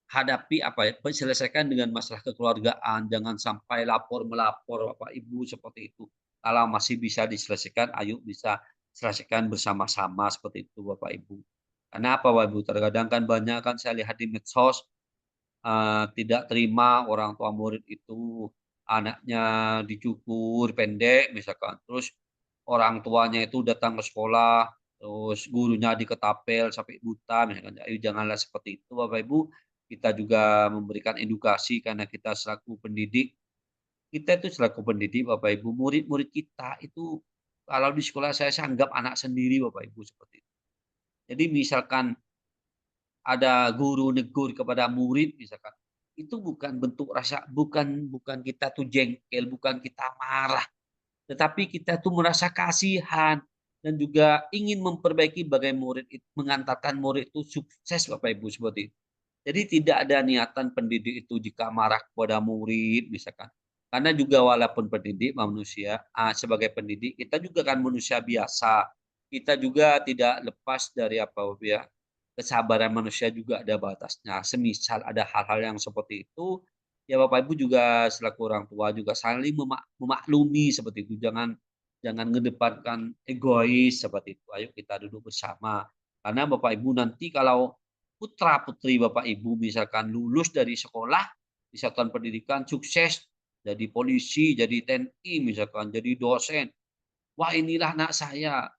hadapi selesaikan dengan masalah kekeluargaan, jangan sampai lapor-melapor Bapak Ibu seperti itu. Kalau masih bisa diselesaikan, ayo bisa selesaikan bersama-sama seperti itu Bapak Ibu. Karena apa Bapak Ibu? Terkadang kan banyak kan saya lihat di medsos tidak terima orang tua murid itu anaknya dicukur pendek misalkan, terus orang tuanya itu datang ke sekolah, terus gurunya diketapel sampai buta misalkan. Ayo janganlah seperti itu Bapak Ibu, kita juga memberikan edukasi karena kita selaku pendidik, kita itu selaku pendidik Bapak Ibu, murid-murid kita itu kalau di sekolah saya anggap anak sendiri Bapak Ibu seperti itu. Jadi misalkan ada guru negur kepada murid misalkan, itu bukan bentuk rasa bukan kita tuh jengkel, bukan kita marah, tetapi kita tuh merasa kasihan dan juga ingin memperbaiki bagaimana murid itu mengantarkan murid itu sukses Bapak Ibu seperti itu. Jadi tidak ada niatan pendidik itu jika marah kepada murid misalkan. Karena juga walaupun pendidik manusia, sebagai pendidik kita juga kan manusia biasa. Kita juga tidak lepas dari ya, kesabaran manusia juga ada batasnya. Semisal ada hal-hal yang seperti itu, ya Bapak Ibu juga selaku orang tua juga saling memaklumi seperti itu. Jangan jangan mengedepankan egois seperti itu. Ayo kita duduk bersama. Karena Bapak Ibu nanti kalau putra-putri Bapak Ibu misalkan lulus dari sekolah, di satuan pendidikan sukses, jadi polisi, jadi TNI misalkan, jadi dosen. Wah inilah anak saya.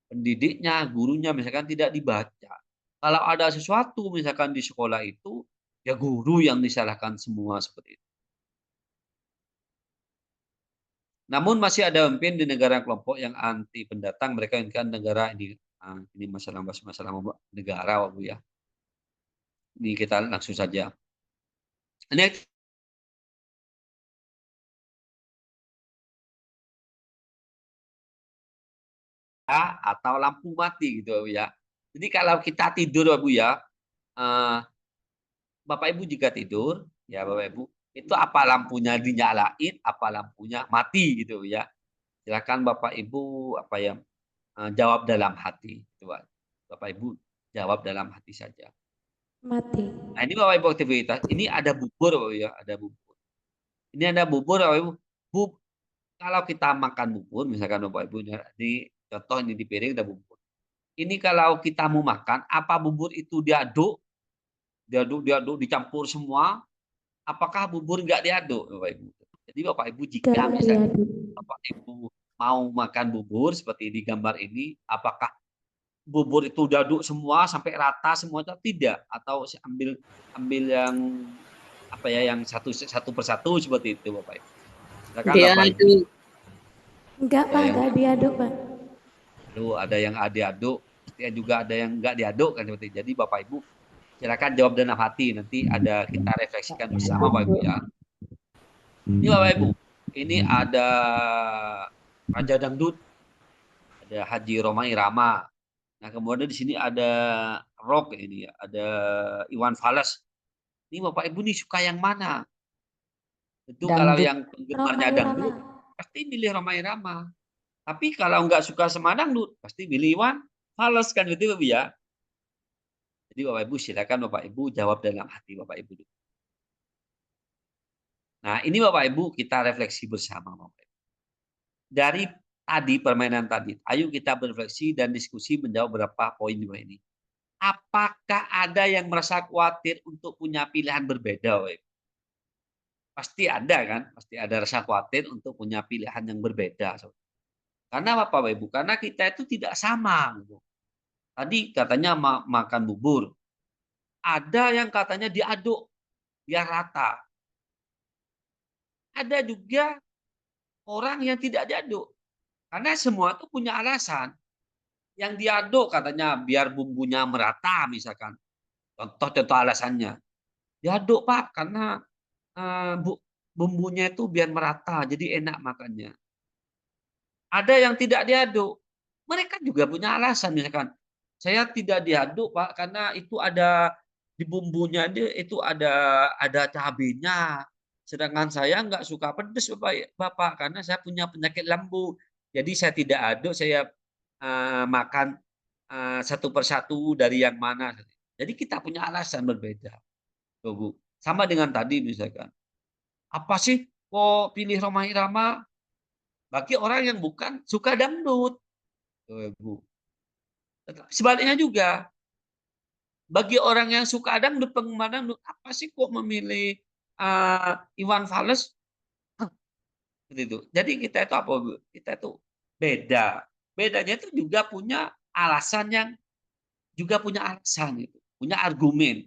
Pendidiknya, gurunya misalkan tidak dibaca. Kalau ada sesuatu misalkan di sekolah itu, ya guru yang disalahkan semua seperti itu. Namun masih ada pemimpin di negara kelompok yang anti pendatang, mereka inginkan negara ini masalah negara, Bu ya. Ini kita langsung saja. Ini atau lampu mati gitu ya. Jadi kalau kita tidur Bu ya, Bapak Ibu jika tidur, ya Bapak Ibu, itu apa lampunya dinyalain, apa lampunya mati gitu ya. Silakan Bapak Ibu jawab dalam hati, coba. Bapak Ibu jawab dalam hati saja. Mati. Nah, ini Bapak Ibu aktivitas, ini ada bubur Bapak Ibu ya, ada bubur. Ini ada bubur Bapak Ibu. Kalau kita makan bubur, misalkan Bapak Ibu, ini contoh ini di piring ada bubur. Ini kalau kita mau makan, apa bubur itu diaduk, dicampur semua, apakah bubur nggak diaduk, Bapak Ibu? Jadi Bapak Ibu jika misalnya Bapak Ibu mau makan bubur seperti di gambar ini, apakah bubur itu diaduk semua sampai rata semua atau tidak? Atau ambil yang yang satu persatu seperti itu, Bapak Ibu. Silakan Bapak Ibu. Enggak Pak, enggak diaduk Pak. Lalu ada yang diaduk, juga ada yang enggak diaduk kan seperti itu. Jadi Bapak Ibu silakan jawab dalam hati, nanti ada kita refleksikan bersama Bapak Ibu ya. Ini Bapak Ibu, ini ada Raja Dangdut, ada Haji Roma Irama. Nah kemudian di sini ada Rock ini, ya, ada Iwan Fals. Ini Bapak Ibu nih suka yang mana? Itu kalau Dangdut. yang penggemarnya Rhoma Irama. dangdut pasti milih Rhoma Irama. Tapi kalau nggak suka sama dangdut pasti pilih Iwan Fals kan gitu ya. Jadi Bapak Ibu silakan Bapak Ibu jawab dalam hati Bapak Ibu. Nah, ini Bapak Ibu kita refleksi bersama Bapak Ibu. Dari tadi permainan tadi, ayo kita berefleksi dan diskusi menjawab beberapa poin juga ini. Apakah ada yang merasa khawatir untuk punya pilihan berbeda, Bapak Ibu? Pasti ada kan? Pasti ada rasa khawatir untuk punya pilihan yang berbeda. Karena apa Bapak Ibu? Karena kita itu tidak sama. Gitu. Tadi katanya makan bubur. Ada yang katanya diaduk biar rata. Ada juga orang yang tidak diaduk. Karena semua itu punya alasan. Yang diaduk katanya biar bumbunya merata misalkan. Contoh alasannya. Diaduk Pak karena bumbunya itu biar merata jadi enak makannya. Ada yang tidak diaduk. Mereka juga punya alasan misalkan. Saya tidak diaduk Pak karena itu ada di bumbunya itu ada cabenya. Sedangkan saya nggak suka pedas Bapak karena saya punya penyakit lambung. Jadi saya tidak aduk, saya makan satu persatu dari yang mana. Jadi kita punya alasan berbeda. Tuh, Bu. Sama dengan tadi misalkan. Apa sih kok pilih Rhoma Irama? Bagi orang yang bukan suka dangdut. Tuh, Bu. Sebaliknya juga, bagi orang yang suka dangdut, penggemar dangdut, apa sih kok memilih Iwan Fals? Itu. Jadi kita itu apa? Bu? Kita itu beda. Bedanya itu juga punya alasan yang juga punya alasan itu, punya argumen.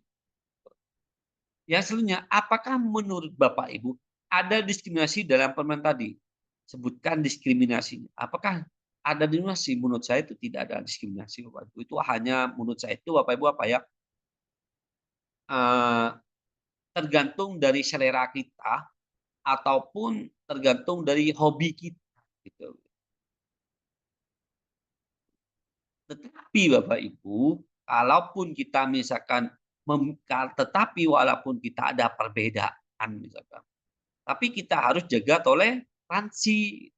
Yang selanjutnya, apakah menurut Bapak Ibu ada diskriminasi dalam permen tadi? Sebutkan diskriminasinya. Apakah ada diskriminasi? Menurut saya itu tidak ada diskriminasi Bapak Ibu. Itu hanya menurut saya itu Bapak Ibu apa ya? Tergantung dari selera kita ataupun tergantung dari hobi kita gitu. Tetapi Bapak Ibu, kalaupun kita misalkan tetapi walaupun kita ada perbedaan misalkan, tapi kita harus jaga toleransi.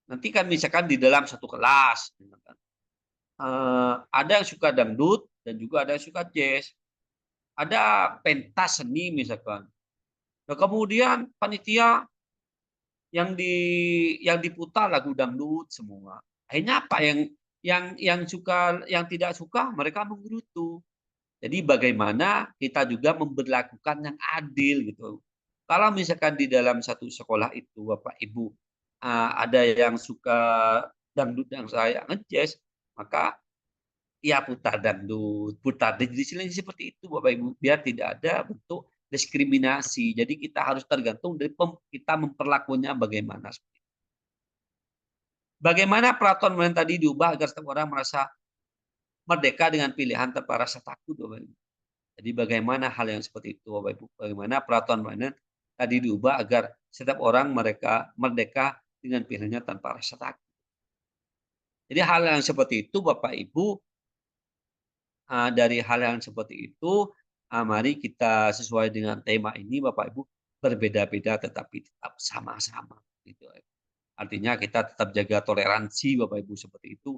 Nanti kan misalkan di dalam satu kelas, misalkan, ada yang suka dangdut dan juga ada yang suka jazz. Ada pentas seni misalkan. Nah, kemudian panitia yang diputar lagu dangdut semua. Akhirnya apa yang suka yang tidak suka mereka menggerutu. Jadi bagaimana kita juga memberlakukan yang adil gitu. Kalau misalkan di dalam satu sekolah itu Bapak Ibu ada yang suka dangdut yang saya ngejazz, maka ya putar dangdut, putar di sini seperti itu Bapak Ibu, biar tidak ada bentuk diskriminasi. Jadi kita harus tergantung dari kita memperlakukannya bagaimana. Bagaimana peraturan pemerintah tadi diubah agar setiap orang merasa merdeka dengan pilihan tanpa rasa takut Bapak Ibu. Jadi bagaimana hal yang seperti itu Bapak Ibu? Bagaimana peraturan pemerintah tadi diubah agar setiap orang mereka merdeka dengan pilihannya tanpa rasa takut. Jadi hal yang seperti itu Bapak Ibu, dari hal yang seperti itu, mari kita sesuai dengan tema ini Bapak Ibu, berbeda-beda tetapi tetap sama-sama gitu. Artinya kita tetap jaga toleransi Bapak Ibu seperti itu.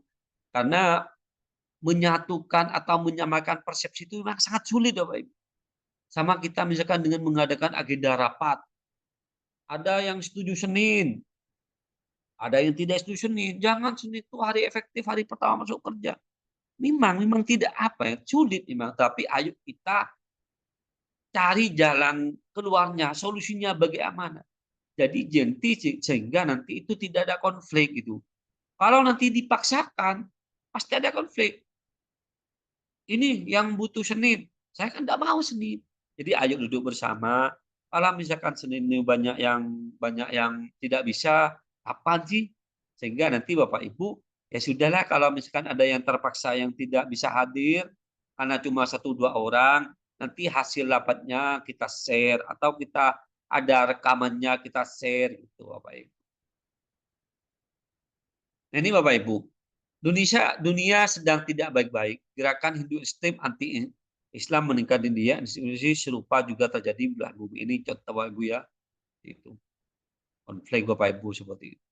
Karena menyatukan atau menyamakan persepsi itu memang sangat sulit Bapak Ibu. Sama kita misalkan dengan mengadakan agenda rapat. Ada yang setuju Senin, ada yang tidak setuju Senin. Jangan Senin itu hari efektif, hari pertama masuk kerja. Memang tidak apa ya, sulit memang. Tapi ayo kita cari jalan keluarnya, solusinya bagaimana. Jadi sehingga nanti itu tidak ada konflik gitu. Kalau nanti dipaksakan, pasti ada konflik. Ini yang butuh Senin, saya kan tidak mau Senin. Jadi ayo duduk bersama. Kalau misalkan Senin ini banyak yang tidak bisa, kapan sih? Sehingga nanti Bapak Ibu ya sudahlah kalau misalkan ada yang terpaksa yang tidak bisa hadir karena cuma 1-2 orang, nanti hasil rapatnya kita share atau kita ada rekamannya kita share gitu Bapak Ibu. Nah, ini Bapak Ibu, dunia sedang tidak baik-baik. Gerakan Hindu ekstrem Islam meningkat di India, institusi serupa juga terjadi di belahan bumi ini, contoh Bapak Ibu ya, itu konflik Bapak Ibu seperti itu.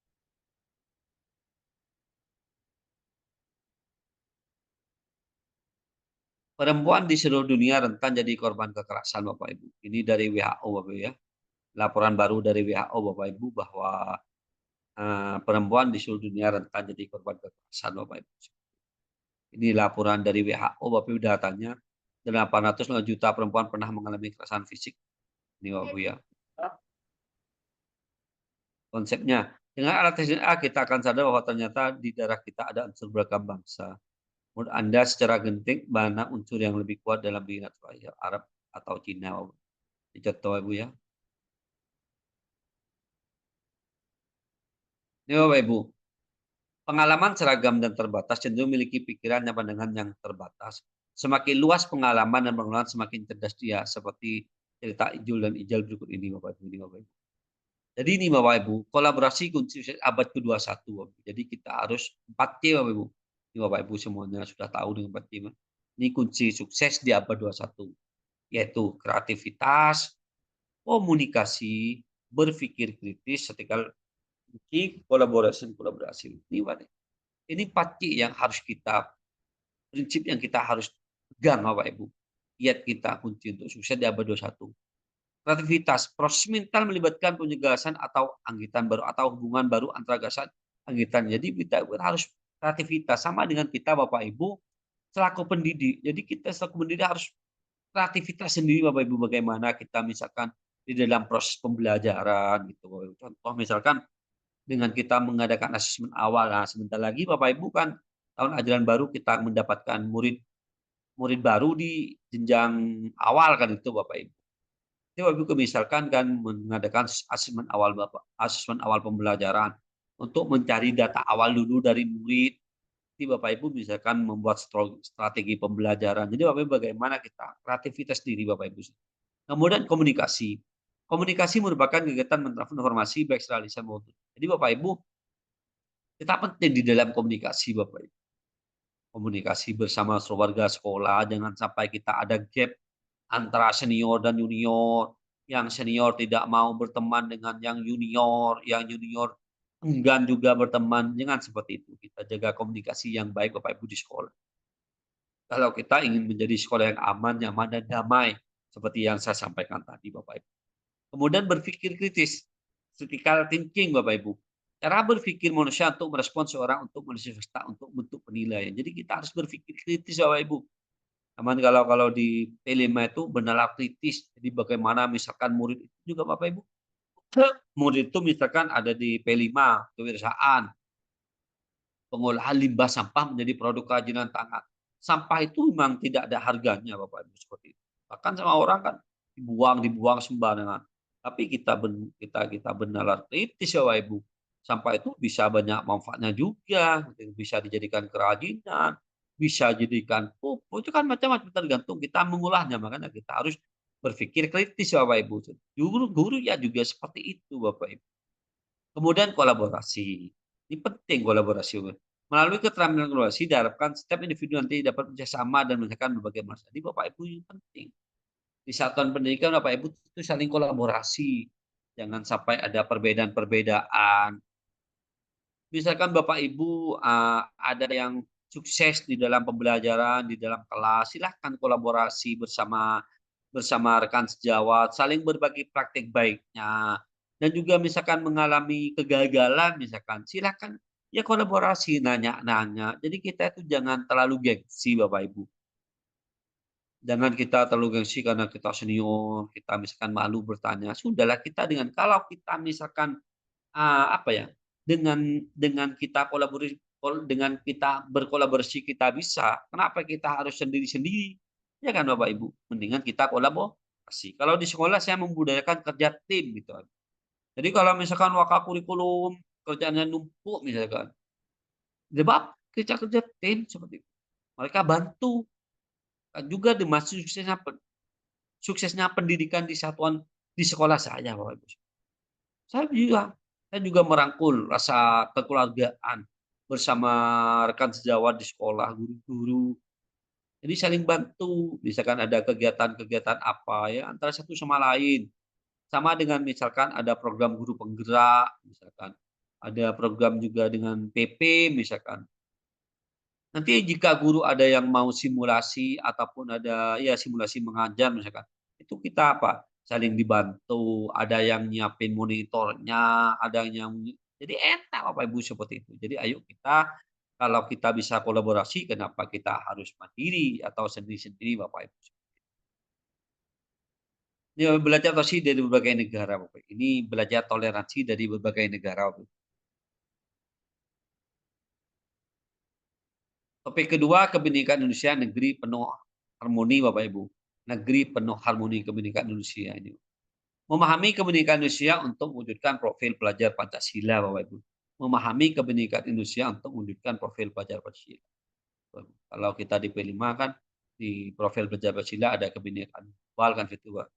Perempuan di seluruh dunia rentan jadi korban kekerasan Bapak Ibu. Ini dari WHO Bapak Ibu ya. Laporan baru dari WHO Bapak Ibu bahwa perempuan di seluruh dunia rentan jadi korban kekerasan Bapak Ibu. Ini laporan dari WHO Bapak Ibu, datanya 805 juta perempuan pernah mengalami kekerasan fisik. Ini Bapak Ibu ya. Konsepnya, dengan alat tes DNA kita akan sadar bahwa ternyata di darah kita ada unsur beragam bangsa. Menurut Anda secara genting mana unsur yang lebih kuat dalam diri naturalisasi Arab atau Cina? Ini contoh Ibu ya. Ini Bapak Ibu, pengalaman seragam dan terbatas cenderung memiliki pikiran dan pandangan yang terbatas. Semakin luas pengalaman dan pengalaman semakin cerdas dia, seperti cerita Ijul dan Ijal berikut ini Bapak Ibu. Ini Bapak Ibu. Jadi ini Bapak Ibu, kolaborasi kunci abad ke-21. Jadi kita harus 4C Bapak Ibu. Ini Bapak Ibu semuanya sudah tahu dengan 4C. Ini kunci sukses di abad 21, yaitu kreativitas, komunikasi, berpikir kritis, ethical thinking, kolaborasi. Ini 4C yang harus kita, prinsip yang kita harus pegang Bapak Ibu. Kiat kita kunci untuk sukses di abad 21. Kreativitas, proses mental melibatkan penyegasan atau anggitan baru atau hubungan baru antara gagasan anggitan. Jadi kita harus kreativitas sama dengan kita Bapak Ibu selaku pendidik. Jadi kita selaku pendidik harus kreativitas sendiri Bapak Ibu, bagaimana kita misalkan di dalam proses pembelajaran gitu. Contoh misalkan dengan kita mengadakan asesmen awal. Nah, sebentar lagi Bapak Ibu kan tahun ajaran baru kita mendapatkan murid baru di jenjang awal kan itu Bapak Ibu. Jadi Bapak Ibu misalkan kan mengadakan asesmen awal pembelajaran untuk mencari data awal dulu dari murid. Jadi Bapak Ibu misalkan membuat strategi pembelajaran. Jadi Bapak Ibu bagaimana kita kreativitas diri Bapak Ibu. Kemudian komunikasi. Komunikasi merupakan kegiatan mentransfer informasi baik secara lisan maupun. Jadi Bapak Ibu kita penting di dalam komunikasi Bapak Ibu. Komunikasi bersama warga sekolah, jangan sampai kita ada gap antara senior dan junior, yang senior tidak mau berteman dengan yang junior enggan juga berteman, jangan seperti itu. Kita jaga komunikasi yang baik Bapak Ibu di sekolah. Kalau kita ingin menjadi sekolah yang aman, nyaman, dan damai, seperti yang saya sampaikan tadi Bapak Ibu. Kemudian berpikir kritis, critical thinking Bapak Ibu. Cara berpikir manusia untuk merespon seorang untuk menulis fakta, untuk bentuk penilaian. Jadi kita harus berpikir kritis Bapak Ibu. Aman kalau di P5 itu benar kritis. Jadi bagaimana misalkan murid itu juga Bapak Ibu. Murid itu misalkan ada di P5, kewirausahaan, pengolahan limbah sampah menjadi produk kerajinan tangan. Sampah itu memang tidak ada harganya Bapak Ibu seperti itu. Bahkan sama orang kan dibuang sembarangan. Tapi kita benar kritis Bapak Ibu. Sampah itu bisa banyak manfaatnya juga, bisa dijadikan kerajinan, bisa jadikan pupuk, itu kan macam-macam tergantung kita mengolahnya. Makanya kita harus berpikir kritis Bapak Ibu. Guru ya juga seperti itu Bapak Ibu. Kemudian kolaborasi. Ini penting kolaborasi. Melalui keterampilan kolaborasi diharapkan setiap individu nanti dapat bekerjasama dan menyelesaikan berbagai masalah. Jadi Bapak Ibu ini penting. Di satuan pendidikan Bapak Ibu itu saling kolaborasi. Jangan sampai ada perbedaan-perbedaan. Misalkan Bapak Ibu ada yang sukses di dalam pembelajaran, di dalam kelas, silahkan kolaborasi bersama rekan sejawat, saling berbagi praktik baiknya. Dan juga misalkan mengalami kegagalan, misalkan silahkan ya kolaborasi, nanya-nanya. Jadi kita itu jangan terlalu gengsi Bapak Ibu. Jangan kita terlalu gengsi karena kita senior, kita misalkan malu bertanya. Sudahlah kita kalau kita misalkan dengan kita berkolaborasi kita bisa. Kenapa kita harus sendiri-sendiri? Ya kan Bapak Ibu, mendingan kita kolaborasi. Kalau di sekolah saya membudayakan kerja tim gitu. Jadi kalau misalkan waka kurikulum kerjanya numpuk misalkan, sebab kerja tim seperti itu. Mereka bantu juga dimaksud suksesnya pendidikan di sekolah saya Bapak Ibu. Saya juga merangkul rasa kekeluargaan bersama rekan sejawat di sekolah, guru-guru. Jadi saling bantu, misalkan ada kegiatan-kegiatan apa ya antara satu sama lain. Sama dengan misalkan ada program guru penggerak, misalkan ada program juga dengan PP misalkan. Nanti jika guru ada yang mau simulasi ataupun ada ya simulasi mengajar misalkan, itu kita apa, saling dibantu, ada yang nyiapin monitornya, ada yang jadi enak Bapak Ibu seperti itu. Jadi ayo kita kalau kita bisa kolaborasi kenapa kita harus mandiri atau sendiri-sendiri Bapak Ibu. Ini belajar toleransi dari berbagai negara Bapak. Ini belajar toleransi dari berbagai negara Bapak. Topik kedua, kebinekaan Indonesia, negeri penuh harmoni Bapak Ibu. Negeri penuh harmoni kebinekaan Indonesia ini. Memahami kebinekaan Indonesia untuk mewujudkan profil pelajar Pancasila Bapak Ibu. Memahami kebinekaan Indonesia untuk mewujudkan profil pelajar Pancasila. Kalau kita di P5 kan di profil pelajar Pancasila ada kebinekaan global kan gitu Pak.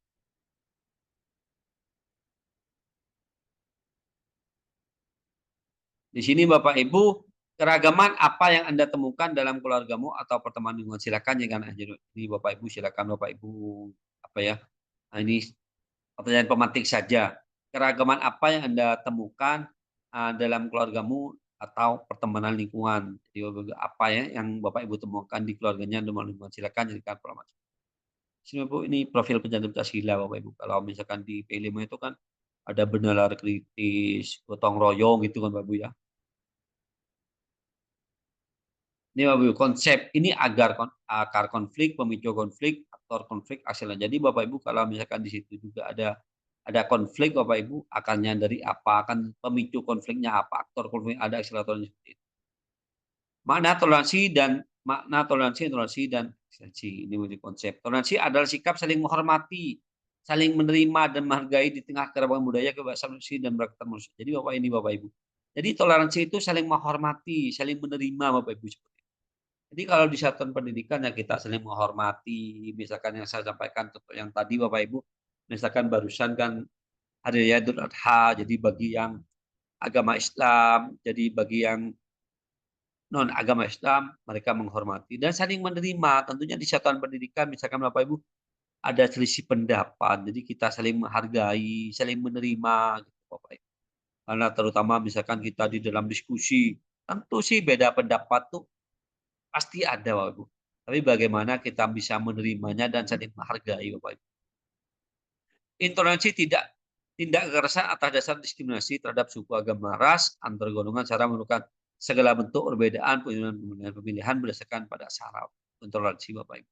Di sini Bapak Ibu, keragaman apa yang Anda temukan dalam keluargamu atau pertemanan lingkungan? Silakan jangan aja ini Bapak Ibu, silakan Bapak Ibu apa ya? Nah, ini pertanyaan pemantik saja. Keragaman apa yang Anda temukan dalam keluargamu atau pertemanan lingkungan? Jadi apa ya yang Bapak Ibu temukan di keluarganya dalam lingkungan? Silakan jadikan informasi. Sini Bu, ini profil penyandang Pancasila Bapak Ibu. Kalau misalkan di P5 itu kan ada benalar kritis, gotong royong gitu kan Bapak Ibu ya. Ini Bapak Ibu, konsep ini akar konflik, pemicu konflik, aktor konflik, hasilnya. Jadi Bapak Ibu kalau misalkan di situ juga ada konflik Bapak Ibu, akarnya dari apa, akan pemicu konfliknya apa, aktor konflik ada akseleratornya seperti itu. Makna toleransi dan eksistensi. Ini menjadi konsep. Toleransi adalah sikap saling menghormati, saling menerima dan menghargai di tengah keragaman budaya, kebiasaan manusia dan beragam manusia. Jadi Bapak Ibu. Jadi toleransi itu saling menghormati, saling menerima Bapak Ibu. Jadi kalau di satuan pendidikan ya kita saling menghormati, misalkan yang saya sampaikan contoh yang tadi Bapak Ibu, misalkan barusan kan hari raya Idul Adha, jadi bagi yang agama Islam, jadi bagi yang non agama Islam mereka menghormati dan saling menerima. Tentunya di satuan pendidikan misalkan Bapak Ibu ada selisih pendapat, jadi kita saling menghargai, saling menerima gitu Bapak Ibu. Karena terutama misalkan kita di dalam diskusi, tentu sih beda pendapat tuh pasti ada Bapak Ibu. Tapi bagaimana kita bisa menerimanya dan saling menghargai Bapak Ibu. Intoleransi tindak kekerasan atas dasar diskriminasi terhadap suku, agama, ras, antar golongan, cara menentukan segala bentuk perbedaan pemilihan berdasarkan pada syarat intoleransi Bapak Ibu.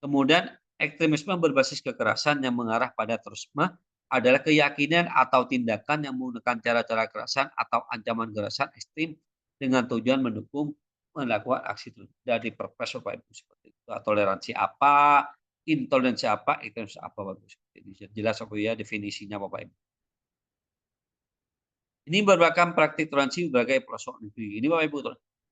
Kemudian ekstremisme berbasis kekerasan yang mengarah pada terorisme adalah keyakinan atau tindakan yang menggunakan cara-cara kekerasan atau ancaman kekerasan ekstrim dengan tujuan mendukung melakukan aksi dari perpres Bapak Ibu seperti itu. Toleransi apa, intoleransi apa, ekstremisme apa Bapak Ibu. Jelas Bapak ya definisinya Bapak Ibu. Ini merupakan praktik toleransi berbagai pelosok negeri. Ini Bapak Ibu.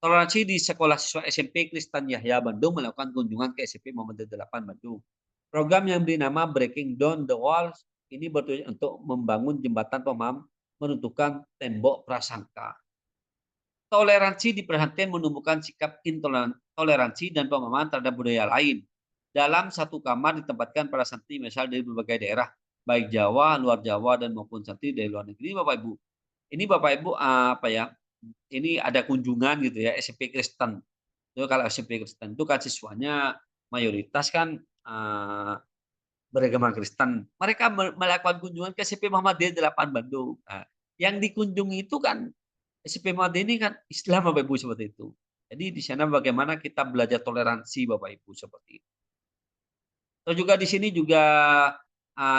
Toleransi di sekolah siswa SMP Kristen Yahya Bandung melakukan kunjungan ke SMP Muhammadiyah 8 Bandung. Program yang beri nama Breaking Down the Walls ini bertujuan untuk membangun jembatan pemaham menentukan tembok prasangka. Toleransi diperhatikan menumbuhkan sikap intoleransi dan pemahaman terhadap budaya lain. Dalam satu kamar ditempatkan para santri misal dari berbagai daerah, baik Jawa, luar Jawa, dan maupun santri dari luar negeri. Bapak Ibu, ini Bapak Ibu apa ya? Ini ada kunjungan gitu ya SMP Kristen. Itu kalau SMP Kristen itu kan siswanya mayoritas kan beragama Kristen. Mereka melakukan kunjungan ke SMP Muhammadiyah 8 Bandung. Nah, yang dikunjungi itu kan SMP Muhammadiyah ini kan Islam Bapak Ibu seperti itu. Jadi di sana bagaimana kita belajar toleransi Bapak Ibu seperti itu. Terus juga di sini juga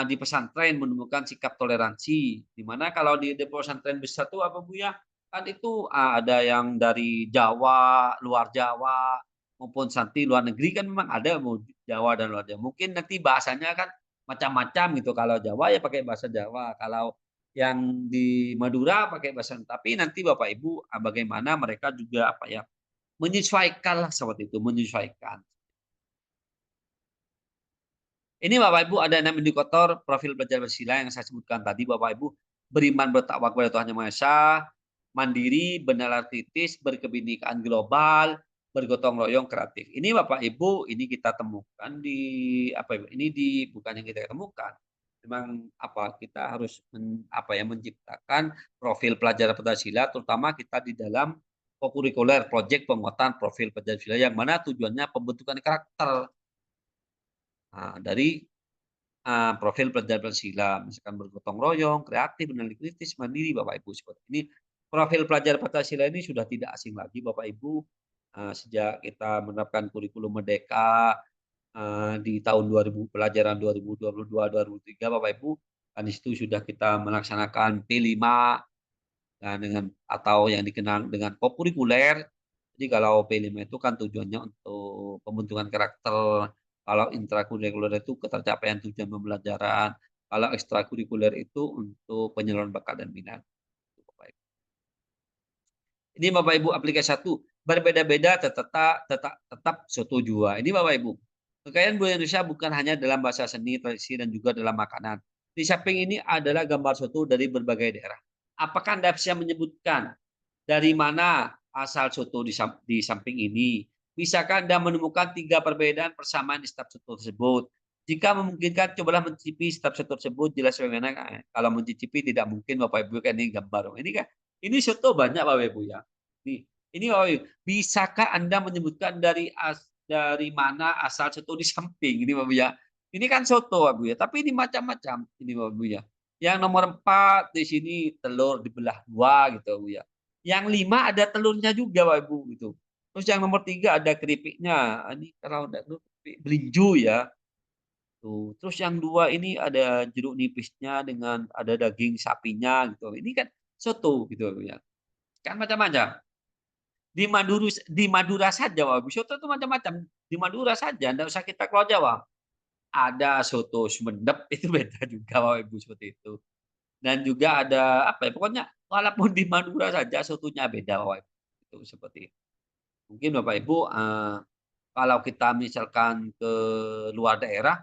di pesantren menemukan sikap toleransi. Di mana kalau di pesantren besar itu apa Bu ya? Kan itu ada yang dari Jawa, luar Jawa maupun santri luar negeri kan memang ada mau Jawa dan luar Jawa. Mungkin nanti bahasanya kan macam-macam gitu. Kalau Jawa ya pakai bahasa Jawa, kalau yang di Madura pakai bahasa. Tapi nanti Bapak Ibu bagaimana mereka juga apa ya menyesuaikan lah seperti itu, menyesuaikan. Ini Bapak Ibu ada 6 indikator profil belajar Pancasila yang saya sebutkan tadi Bapak Ibu. Beriman bertakwa kepada Tuhan Yang Maha Esa, mandiri, bernalar kritis, berkebinekaan global, bergotong royong kreatif. Ini Bapak Ibu, ini kita temukan di apa Ibu? Ini di bukan yang kita temukan. Memang apa kita harus menciptakan profil pelajar Pancasila, terutama kita di dalam kokurikuler proyek penguatan profil Pancasila yang mana tujuannya pembentukan karakter dari profil pelajar Pancasila, misalkan bergotong royong, kreatif, analitik kritis, mandiri, Bapak Ibu seperti ini. Profil pelajar Pancasila ini sudah tidak asing lagi, Bapak Ibu. Sejak kita menerapkan kurikulum Merdeka di tahun 2000 pelajaran 2022-2023, Bapak Ibu, kan di situ sudah kita melaksanakan P5 dengan atau yang dikenal dengan kokurikuler. Jadi kalau P5 itu kan tujuannya untuk pembentukan karakter, kalau intrakurikuler itu ketercapaian tujuan pembelajaran, kalau ekstrakurikuler itu untuk penyaluran bakat dan minat. Ini Bapak Ibu aplikasi 1 berbeda-beda tetap soto jua. Ini Bapak Ibu. Kekayaan budaya Indonesia bukan hanya dalam bahasa seni, tradisi dan juga dalam makanan. Di samping ini adalah gambar soto dari berbagai daerah. Apakah Anda bisa menyebutkan dari mana asal soto di samping ini? Bisakah Anda menemukan 3 perbedaan persamaan di setiap soto tersebut? Jika memungkinkan, cobalah mencicipi setiap soto tersebut. Jelas bagaimana kalau mencicipi tidak mungkin Bapak Ibu kan ini gambar. Ini kan ini soto banyak Bapak Ibu ya. Ini Bapak Ibu, bisakah Anda menyebutkan dari mana asal soto di samping ini Bapak Ibu ya? Ini kan soto Bapak Ibu ya, tapi ini macam-macam ini Bapak Ibu ya. Yang nomor 4 di sini telur dibelah 2 gitu Bapak Ibu ya. Yang 5 ada telurnya juga Bapak Ibu gitu. Terus yang nomor 3 ada keripiknya. Ini kalau ada keripik belinju ya. Tuh. Terus yang 2 ini ada jeruk nipisnya dengan ada daging sapinya gitu. Ini kan soto gitu Bapak Ibu ya. Kan macam-macam. Di Madura saja Bapak Ibu, soto itu macam-macam. Di Madura saja, enggak usah kita keluar Jawa. Ada soto Sumendep itu beda juga Bapak Ibu seperti itu. Dan juga ada apa ya, pokoknya walaupun di Madura saja sotonya beda Bapak Ibu. Itu seperti itu. Mungkin Bapak Ibu kalau kita misalkan ke luar daerah,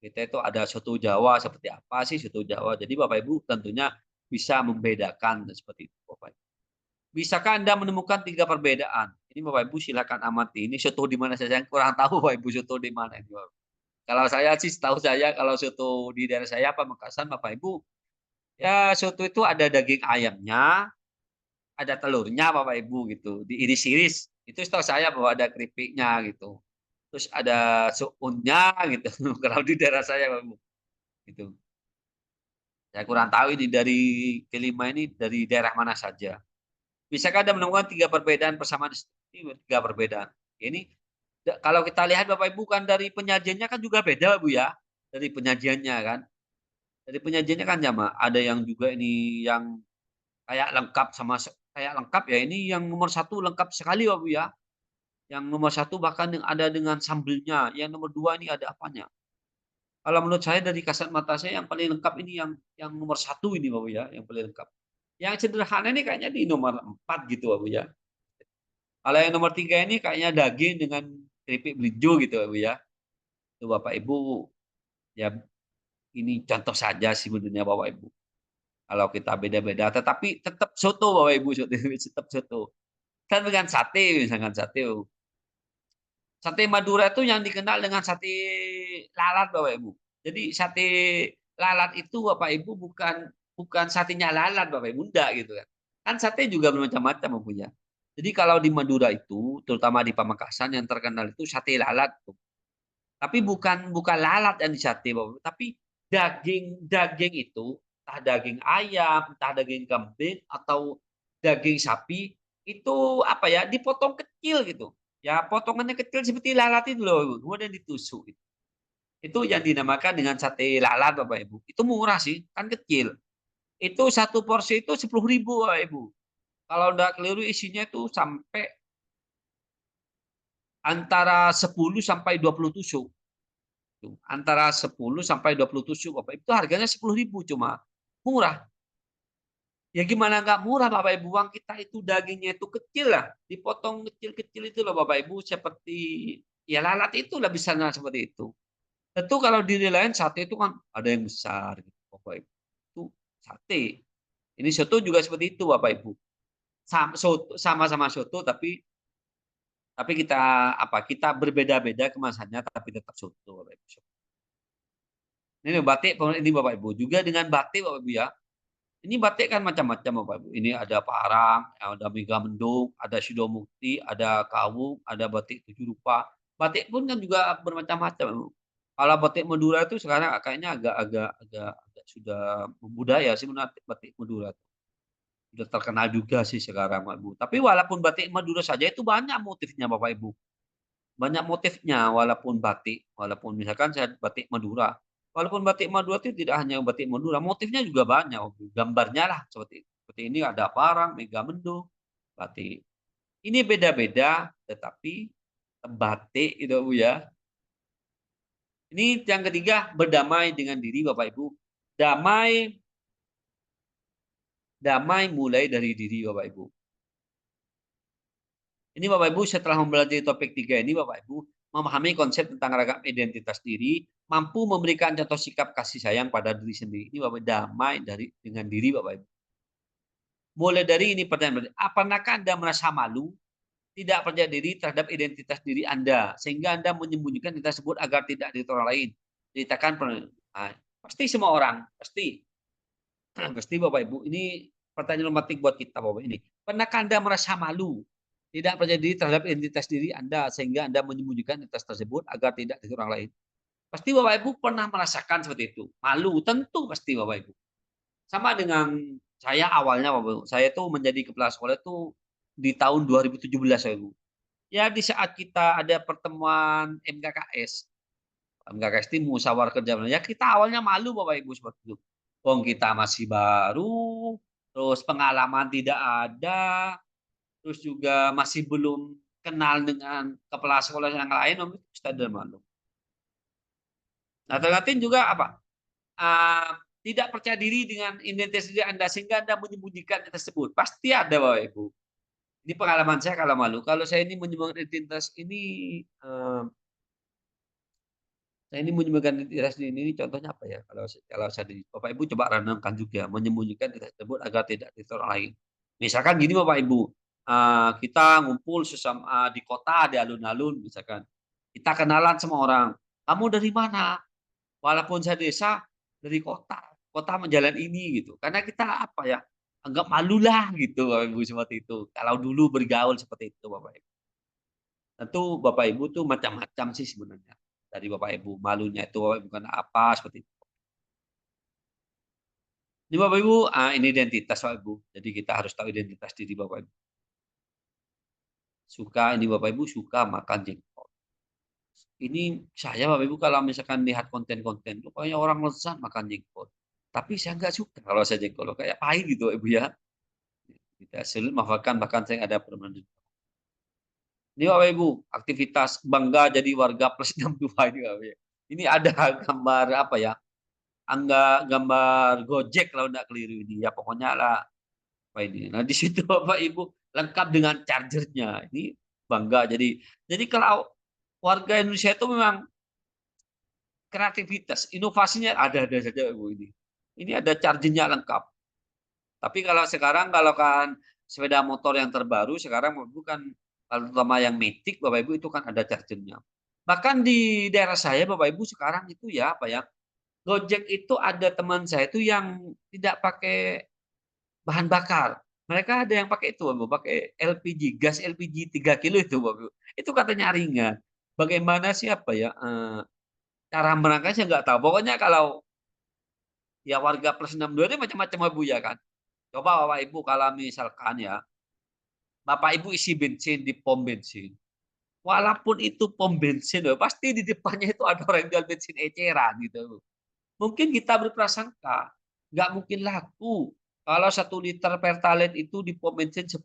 kita itu ada soto Jawa seperti apa sih soto Jawa. Jadi Bapak Ibu tentunya bisa membedakan seperti itu Bapak Ibu. Bisakah Anda menemukan 3 perbedaan? Ini Bapak Ibu silakan amati. Ini soto di mana saja yang kurang tahu Bapak Ibu soto di mana ini Bapak. Kalau saya sih setahu saya kalau soto di daerah saya Pamekasan Bapak Ibu, ya soto itu ada daging ayamnya, ada telurnya Bapak Ibu gitu, diiris-iris. Itu setahu saya bahwa ada keripiknya gitu. Terus ada suunnya gitu. Kalau di daerah saya Bapak Ibu. Gitu. Saya kurang tahu ini dari kelima ini dari daerah mana saja. Bisakah Anda menemukan 3 perbedaan persamaan? Ini 3 perbedaan. Ini kalau kita lihat Bapak Ibu kan dari penyajiannya kan juga beda Bu ya. Dari penyajiannya kan. Dari penyajiannya kan sama. Ada yang juga ini yang kayak lengkap sama kayak lengkap ya. Ini yang nomor 1 lengkap sekali Bapak Bu ya. Yang nomor 1 bahkan yang ada dengan sambelnya. Yang nomor 2 ini ada apanya. Kalau menurut saya dari kasat mata saya yang paling lengkap ini yang nomor 1 ini Bapak Bu ya, yang paling lengkap. Yang sederhana ini kayaknya di nomor 4 gitu Bapak Bu ya. Kalau yang nomor 3 ini kayaknya daging dengan keripik belinjo gitu Bapak Bu ya. Itu Bapak Ibu ya ini contoh saja sih sebenarnya Bapak Ibu. Kalau kita beda-beda tetapi tetap soto Bapak Ibu, tetap soto. Kan dengan sate misalkan sate. Sate Madura itu yang dikenal dengan sate lalat Bapak Ibu. Jadi sate lalat itu Bapak Ibu bukan satenya lalat Bapak Ibu, enggak gitu kan. Kan sate juga bermacam-macam Bapak Ibu ya. Jadi kalau di Madura itu, terutama di Pamekasan yang terkenal itu sate lalat. Tapi bukan lalat yang di sate Bapak Ibu, tapi daging itu, entah daging ayam, entah daging kambing atau daging sapi itu apa ya, dipotong kecil gitu. Ya potongannya kecil seperti lalat itu loh, kemudian ditusuk. Itu yang dinamakan dengan sate lalat Bapak Ibu. Itu murah sih, kan kecil. Itu satu porsi itu 10.000 Bapak Ibu. Kalau enggak keliru isinya itu sampai antara 10 sampai 20 tusuk. Antara 10 sampai 20 tusuk Bapak Ibu. Itu harganya 10.000 cuma. Murah. Ya gimana nggak murah Bapak Ibu, uang kita itu dagingnya itu kecil lah, dipotong kecil-kecil itu loh Bapak Ibu, seperti ya lalat itu lah besarnya seperti itu. Tentu kalau dinilai sate itu kan ada yang besar gitu Bapak Ibu. Itu sate. Ini soto juga seperti itu Bapak Ibu. Sama-sama soto Tapi kita berbeda-beda kemasannya tapi tetap soto Bapak Ibu. Ini batik ini Bapak Ibu. Juga dengan batik Bapak Ibu ya. Ini batik kan macam-macam Bapak Ibu. Ini ada parang, ada megamendung, ada sidomukti, ada kawung, ada batik 7 rupa. Batik pun kan juga bermacam-macam. Kalau batik Madura itu sekarang kayaknya agak sudah membudaya sih batik Madura. Sudah terkenal juga sih sekarang Bapak Ibu. Tapi walaupun batik Madura saja itu banyak motifnya Bapak Ibu. Banyak motifnya walaupun misalkan saya batik Madura. Walaupun batik Madura itu tidak hanya batik Madura, motifnya juga banyak. Gambarnya lah seperti ini ada parang, megamendung, batik. Ini beda-beda tetapi batik itu Bu ya. Ini yang ketiga, berdamai dengan diri Bapak Ibu. Damai mulai dari diri Bapak Ibu. Ini Bapak Ibu setelah mempelajari topik 3 ini Bapak Ibu memahami konsep tentang ragam identitas diri, mampu memberikan contoh sikap kasih sayang pada diri sendiri. Ini Bapak damai dengan diri Bapak Ibu. Mulai dari ini pertanyaan, apakah Anda merasa malu, tidak percaya diri terhadap identitas diri Anda sehingga Anda menyembunyikan identitas tersebut agar tidak dilihat orang lain? Ceritakan pasti semua orang, pasti Bapak Ibu. Ini pertanyaan romantik buat kita Bapak ini. Pernahkah Anda merasa malu, tidak percaya diri terhadap identitas diri Anda sehingga Anda menyembunyikan identitas tersebut agar tidak dilihat orang lain? Pasti Bapak Ibu pernah merasakan seperti itu. Malu, tentu pasti Bapak Ibu. Sama dengan saya awalnya Bapak Ibu. Saya tuh menjadi kepala sekolah itu di tahun 2017 Bapak Ibu. Ya di saat kita ada pertemuan MKKS itu musyawarah kerja. Ya kita awalnya malu Bapak Ibu seperti itu. Wong kita masih baru, terus pengalaman tidak ada, terus juga masih belum kenal dengan kepala sekolah yang lain, kita ada malu. Nah, tergantung juga apa? Tidak percaya diri dengan identitas diri Anda sehingga Anda menyembunyikan tersebut. Pasti ada Bapak Ibu. Ini pengalaman saya kalau malu. Kalau saya ini menyembunyikan identitas ini, saya ini menyembunyikan identitas ini contohnya apa ya? Kalau saya Bapak Ibu coba renungkan juga menyembunyikan identitas tersebut agar tidak dilihat orang lain. Misalkan gini Bapak Ibu, kita ngumpul sesama di kota, di alun-alun misalkan. Kita kenalan sama orang. Kamu dari mana? Walaupun saya desa, dari kota. Kota menjalan ini gitu. Karena kita apa ya? Anggap malu lah gitu Bapak Ibu seperti itu. Kalau dulu bergaul seperti itu Bapak Ibu. Tentu Bapak Ibu tuh macam-macam sih sebenarnya. Dari Bapak Ibu, malunya itu Bapak Ibu karena apa seperti itu. Ini Bapak Ibu, ini identitas Bapak Ibu. Jadi kita harus tahu identitas diri Bapak Ibu. Ini Bapak Ibu suka makan jengkol. Ini saya Bapak Ibu kalau misalkan lihat konten-konten itu kayak orang lezat makan jengkol. Tapi saya nggak suka kalau saya jengkol, kayak pahit gitu Ibu ya. Tidak sulit maafkan, bahkan saya ada permen. Ini Bapak Ibu, aktivitas bangga jadi warga plus 62 ini Bapak Ibu. Ini ada gambar apa ya? Gambar Gojek kalau tidak keliru ini ya pokoknya lah apa ini. Nah di situ Bapak Ibu lengkap dengan chargernya. Ini bangga jadi kalau warga Indonesia itu memang kreativitas, inovasinya ada saja Ibu ini. Ini ada chargernya lengkap. Tapi kalau sekarang kalau kan sepeda motor yang terbaru sekarang bukan terutama yang Matic Bapak Ibu itu kan ada chargernya. Bahkan di daerah saya Bapak Ibu sekarang itu ya apa ya? Gojek itu ada teman saya itu yang tidak pakai bahan bakar. Mereka ada yang pakai itu, pakai LPG, gas LPG 3 kilo itu, Bapak. Itu katanya ringan. Bagaimana sih apa ya? Cara merangkanya saya nggak tahu. Pokoknya kalau ya warga plus 62 itu macam-macam Bapak ya kan. Coba Bapak Ibu kalau misalkan ya, Bapak Ibu isi bensin di pom bensin. Walaupun itu pom bensin, pasti di depannya itu ada orang jual bensin eceran gitu. Mungkin kita berprasangka, nggak mungkin laku. Kalau 1 liter Pertalite itu di pom bensin 10.000,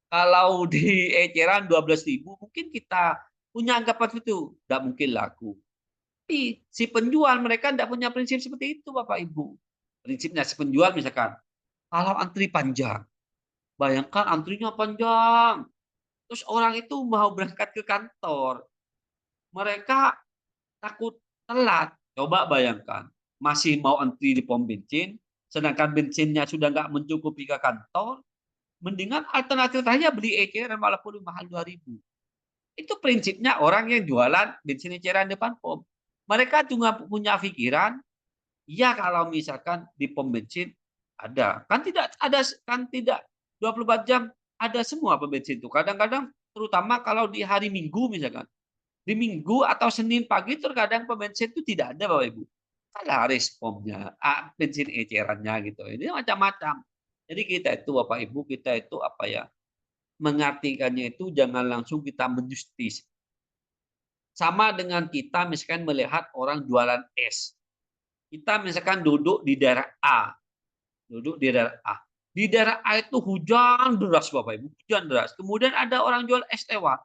kalau di eceran 12.000, mungkin kita punya anggapan itu, nggak mungkin laku. Tapi si penjual mereka nggak punya prinsip seperti itu, Bapak Ibu. Prinsipnya si penjual misalkan, kalau antri panjang, bayangkan antrinya panjang, terus orang itu mau berangkat ke kantor, mereka takut telat. Coba bayangkan, masih mau antri di pom bensin, sedangkan bensinnya sudah nggak mencukupi ke kantor, mendingan alternatif saja beli eceran walaupun mahal 2.000. Itu prinsipnya orang yang jualan bensin eceran depan pom. Mereka juga punya pikiran, ya kalau misalkan di pom bensin ada, kan tidak 24 jam ada semua pom bensin itu. Kadang-kadang terutama kalau di hari Minggu misalkan. Di Minggu atau Senin pagi terkadang pom bensin itu tidak ada Bapak Ibu. Laris pomnya, bensin ecerannya gitu. Ini macam-macam. Jadi kita itu Bapak Ibu, kita itu apa ya? Mengartikannya itu jangan langsung kita menjustis. Sama dengan kita misalkan melihat orang jualan es. Kita misalkan duduk di daerah A. Duduk di daerah A. Di daerah A itu hujan deras Bapak Ibu. Hujan deras. Kemudian ada orang jual es lewat.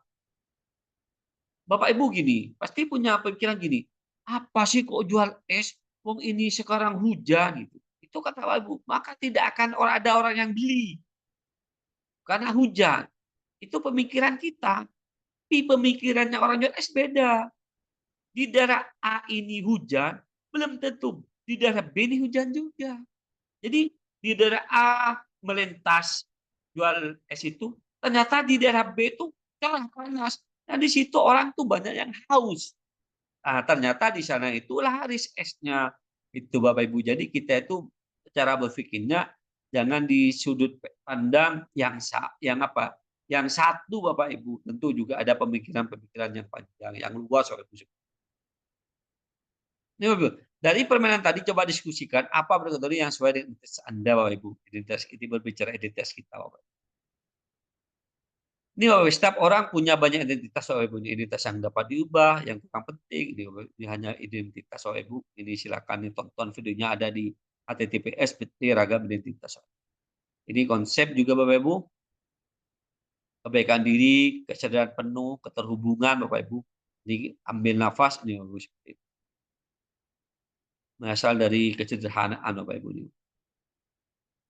Bapak Ibu gini, pasti punya pikiran gini. Apa sih kok jual es? Wong ini sekarang hujan. Gitu. Itu kata Bapak Ibu. Maka tidak akan ada orang yang beli. Karena hujan. Itu pemikiran kita. Tapi pemikirannya orang jual es beda. Di daerah A ini hujan, belum tentu di daerah B ini hujan juga. Jadi di daerah A melintas jual es itu, ternyata di daerah B itu cerah panas. Nah di situ orang tuh banyak yang haus. Nah, ternyata di sana itu laris esnya. Itu Bapak Ibu. Jadi kita itu cara berpikirnya jangan di sudut pandang yang apa? Yang satu Bapak Ibu. Tentu juga ada pemikiran-pemikiran yang panjang, yang luas Bapak Ibu. Ini Bapak Ibu, dari permainan tadi coba diskusikan apa kategori yang sesuai dengan identitas Anda Bapak Ibu. Identitas kita berbicara identitas kita Bapak. Ini Bapak Ibu, setiap orang punya banyak identitas Bapak Ibu. Identitas yang dapat diubah, yang kurang penting. Ini hanya identitas Bapak Ibu. Ini silakan ditonton videonya ada di https ragam identitas. Ini konsep juga Bapak Ibu. Kebaikan diri, kesadaran penuh, keterhubungan Bapak Ibu. Jadi ambil nafas ini Bapak Ibu seperti itu. Berasal dari kesederhanaan Bapak Ibu ini.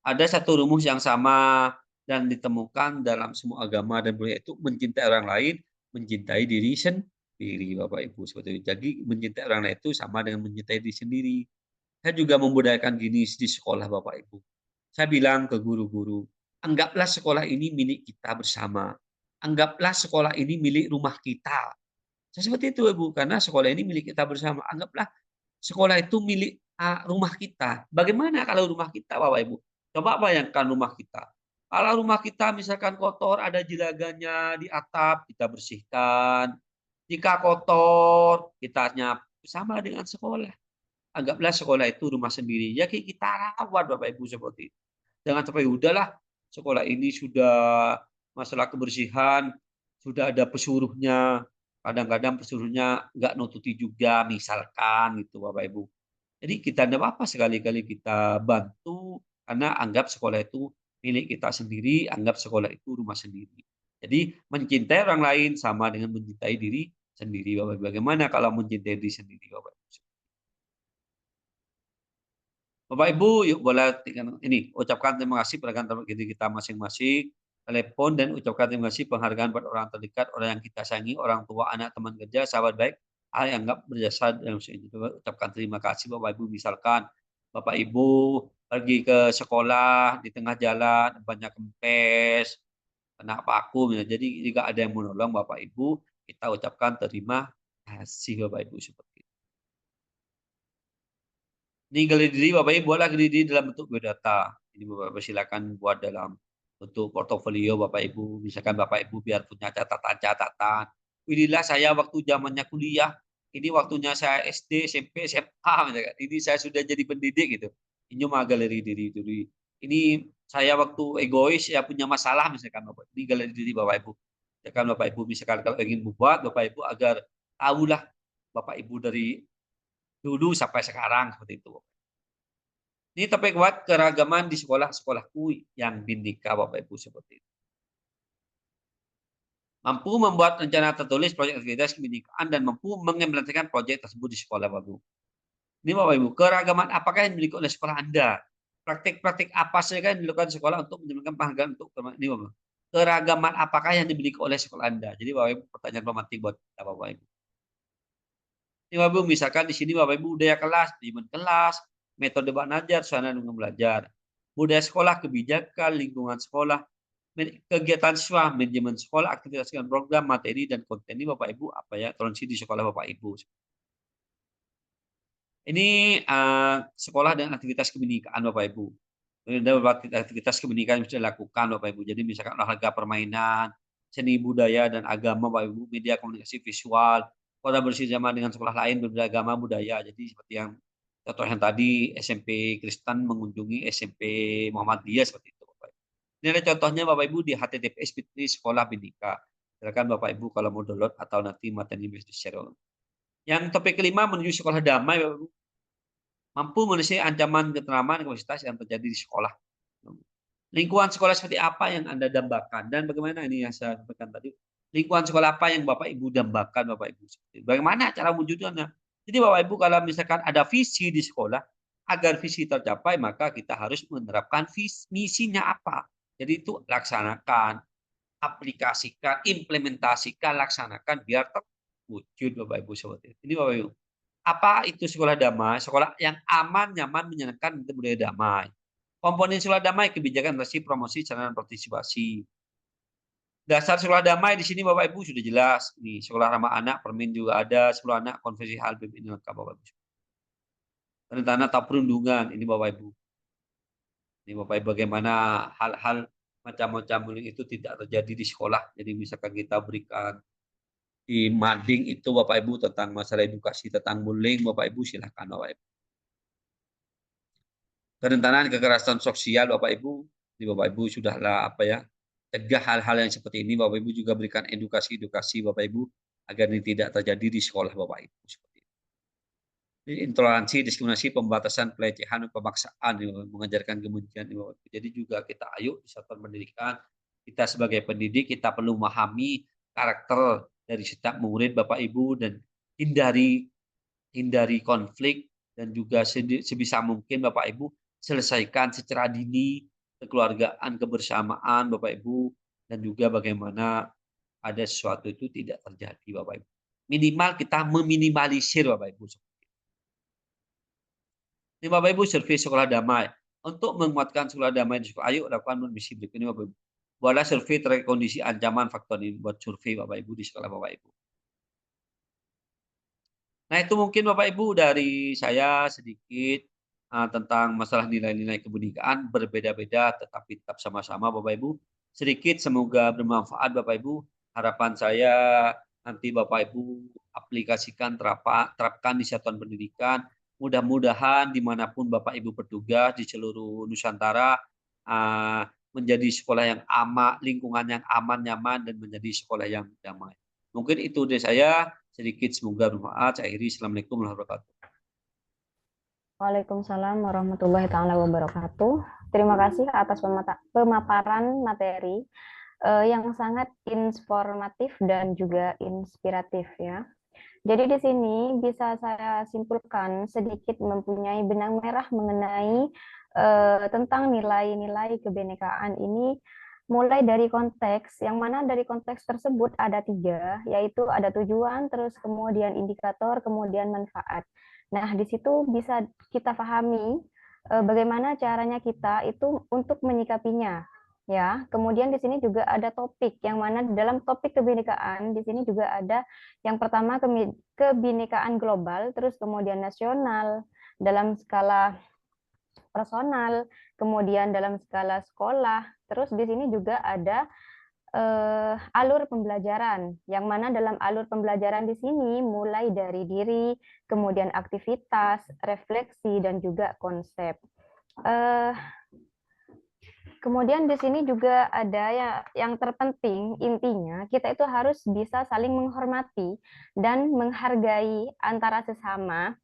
Ada satu rumus yang sama dan ditemukan dalam semua agama dan budaya itu mencintai orang lain, mencintai diri sendiri Bapak Ibu seperti itu. Jadi mencintai orang lain itu sama dengan mencintai diri sendiri. Saya juga membudayakan gini di sekolah Bapak Ibu. Saya bilang ke guru-guru, anggaplah sekolah ini milik kita bersama. Anggaplah sekolah ini milik rumah kita. Saya seperti itu Ibu, karena sekolah ini milik kita bersama. Anggaplah sekolah itu milik rumah kita. Bagaimana kalau rumah kita Bapak Ibu? Coba bayangkan rumah kita. Kalau rumah kita misalkan kotor, ada jelaganya di atap, kita bersihkan. Jika kotor, kita nyapu sama dengan sekolah. Anggaplah sekolah itu rumah sendiri. Ya kita rawat Bapak Ibu seperti itu. Jangan sampai udahlah sekolah ini sudah masalah kebersihan, sudah ada pesuruhnya. Kadang-kadang pesuruhnya nggak nututi juga, misalkan gitu Bapak Ibu. Jadi kita tidak apa-apa sekali-kali kita bantu karena anggap sekolah itu milik kita sendiri, anggap sekolah itu rumah sendiri. Jadi mencintai orang lain sama dengan mencintai diri sendiri. Bapak. Bagaimana kalau mencintai diri sendiri Bapak Ibu? Bapak Ibu, yuk boleh ini ucapkan terima kasih pada diri kita masing-masing, telepon dan ucapkan terima kasih penghargaan buat orang terdekat, orang yang kita sayangi, orang tua, anak, teman kerja, sahabat baik, yang anggap berjasa dalam ini. Ucapkan terima kasih Bapak Ibu. Misalkan Bapak Ibu pergi ke sekolah di tengah jalan banyak kempes, kena paku, jadi jika ada yang menolong Bapak Ibu, kita ucapkan terima kasih Bapak Ibu seperti itu. Ini gali diri Bapak Ibu, buatlah gali diri dalam bentuk biodata. Ini Bapak Ibu silakan buat dalam bentuk portofolio Bapak Ibu. Misalkan Bapak Ibu biar punya catatan-catatan. Inilah saya waktu zamannya kuliah. Ini waktunya saya SD, SMP, SMA. Misalkan. Ini saya sudah jadi pendidik gitu. Ini mah galeri diri dulu. Ini saya waktu egois ya punya masalah misalkan Bapak. Ini galeri diri Bapak Ibu. Misalkan Bapak Ibu misalkan kalau ingin membuat Bapak Ibu agar tahulah Bapak Ibu dari dulu sampai sekarang seperti itu. Ini topik buat keragaman di sekolah-sekolahku yang bhinneka Bapak Ibu seperti itu. Mampu membuat rencana tertulis proyek aktivitas kebinekaan dan mampu mengimplementasikan proyek tersebut di sekolah Bapak Ibu. Ini Bapak Ibu, keragaman apakah yang dimiliki oleh sekolah Anda? Praktik-praktik apa saja yang dilakukan sekolah untuk menjamin penghargaan untuk ini Bapak. Keragaman apakah yang dimiliki oleh sekolah Anda? Jadi Bapak Ibu pertanyaan pemantik buat kita Bapak Ibu. Ini Bapak Ibu, misalkan di sini Bapak Ibu budaya kelas, manajemen kelas, metode belajar, suasana dengan belajar, budaya sekolah, kebijakan, lingkungan sekolah, kegiatan siswa, manajemen sekolah, aktivitas dengan program, materi dan konten ini Bapak Ibu apa ya, toleransi di sekolah Bapak Ibu. Ini sekolah dan aktivitas kebinekaan Bapak Ibu. Ada beberapa aktivitas kebinekaan yang bisa dilakukan Bapak Ibu. Jadi misalkan olahraga permainan, seni budaya dan agama Bapak Ibu, media komunikasi visual, kolaborasi bersama dengan sekolah lain berbeda agama budaya. Jadi seperti yang contoh yang tadi SMP Kristen mengunjungi SMP Muhammadiyah seperti itu Bapak Ibu. Ini ada contohnya Bapak Ibu di https sekolah bhinneka. Silakan Bapak Ibu kalau mau download atau nanti materi bisa di-share. Yang topik kelima menuju sekolah damai Bapak Ibu. Mampu menyelesaikan ancaman ketentraman kapasitas yang terjadi di sekolah. Lingkungan sekolah seperti apa yang Anda dambakan dan bagaimana ini yang saya sampaikan tadi. Lingkungan sekolah apa yang Bapak Ibu dambakan Bapak Ibu. Bagaimana cara wujudnya? Jadi Bapak Ibu kalau misalkan ada visi di sekolah, agar visi tercapai maka kita harus menerapkan misinya apa. Jadi itu laksanakan, aplikasikan, implementasikan, laksanakan biar terwujud Bapak Ibu seperti itu. Ini Bapak Ibu. Apa itu sekolah damai? Sekolah yang aman, nyaman, menyenangkan, budaya damai. Komponen sekolah damai, kebijakan interaksi, promosi, sarana partisipasi. Dasar sekolah damai di sini Bapak Ibu sudah jelas. Nih, sekolah ramah anak, permen juga ada, sekolah anak, konvensi hal ini lengkap Bapak Ibu. Rencana atau perundungan, ini Bapak Ibu. Ini Bapak Ibu bagaimana hal-hal macam-macam itu tidak terjadi di sekolah. Jadi misalkan kita berikan di mading itu Bapak Ibu tentang masalah edukasi tentang bullying Bapak Ibu silakan Bapak Ibu. Kerentanan kekerasan sosial Bapak Ibu, di Bapak Ibu sudahlah apa ya, cegah hal-hal yang seperti ini Bapak Ibu juga berikan edukasi Bapak Ibu agar ini tidak terjadi di sekolah Bapak Ibu seperti itu. Jadi, intoleransi, diskriminasi, pembatasan, pelecehan, pemaksaan, mengajarkan kebencian Bapak Ibu. Jadi juga kita ayo di satuan pendidikan, kita sebagai pendidik kita perlu memahami karakter dari setiap murid Bapak Ibu dan hindari konflik dan juga sebisa mungkin Bapak Ibu selesaikan secara dini kekeluargaan, kebersamaan Bapak Ibu dan juga bagaimana ada sesuatu itu tidak terjadi Bapak Ibu. Minimal kita meminimalisir Bapak Ibu. Ini Bapak Ibu survei sekolah damai. Untuk menguatkan sekolah damai di sekolah, ayo lakukan misi berikut ini Bapak Ibu. Buatlah survei terkait kondisi ancaman faktor ini buat survei Bapak Ibu di sekolah Bapak Ibu. Nah, itu mungkin Bapak Ibu dari saya sedikit tentang masalah nilai-nilai kebinekaan berbeda-beda tetapi tetap sama-sama Bapak Ibu. Sedikit semoga bermanfaat Bapak Ibu. Harapan saya nanti Bapak Ibu aplikasikan terapkan di satuan pendidikan. Mudah-mudahan dimanapun Bapak Ibu bertugas di seluruh Nusantara menjadi sekolah yang aman, lingkungan yang aman, nyaman dan menjadi sekolah yang damai. Mungkin itu dari saya. Sedikit semoga bermanfaat. Saya akhiri. Assalamualaikum warahmatullahi wabarakatuh. Waalaikumsalam warahmatullahi taala wabarakatuh. Terima kasih atas pemaparan materi yang sangat informatif dan juga inspiratif ya. Jadi di sini bisa saya simpulkan sedikit mempunyai benang merah mengenai tentang nilai-nilai kebinekaan ini. Mulai dari konteks, yang mana dari konteks tersebut ada 3, yaitu ada tujuan, terus kemudian indikator, kemudian manfaat. Nah, di situ bisa kita pahami bagaimana caranya kita itu untuk menyikapinya. Ya, kemudian di sini juga ada topik, yang mana dalam topik kebinekaan, di sini juga ada yang pertama kebinekaan global, terus kemudian nasional, dalam skala personal, kemudian dalam skala sekolah, terus di sini juga ada alur pembelajaran, yang mana dalam alur pembelajaran di sini mulai dari diri, kemudian aktivitas, refleksi, dan juga konsep. Kemudian di sini juga ada yang terpenting, intinya kita itu harus bisa saling menghormati dan menghargai antara sesama.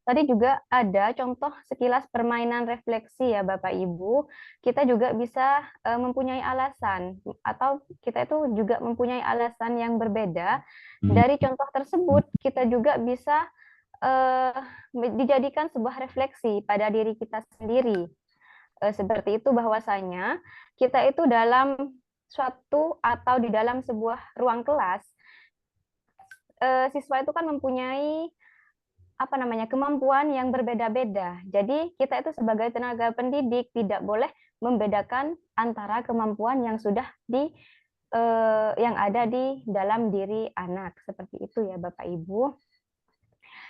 Tadi juga ada contoh sekilas permainan refleksi ya Bapak Ibu. Kita juga bisa mempunyai alasan atau kita itu juga mempunyai alasan yang berbeda. Dari contoh tersebut kita juga bisa dijadikan sebuah refleksi pada diri kita sendiri. Seperti itu bahwasanya kita itu dalam suatu atau di dalam sebuah ruang kelas, siswa itu kan mempunyai kemampuan yang berbeda-beda. Jadi kita itu sebagai tenaga pendidik tidak boleh membedakan antara kemampuan yang sudah yang ada di dalam diri anak. Seperti itu ya Bapak Ibu.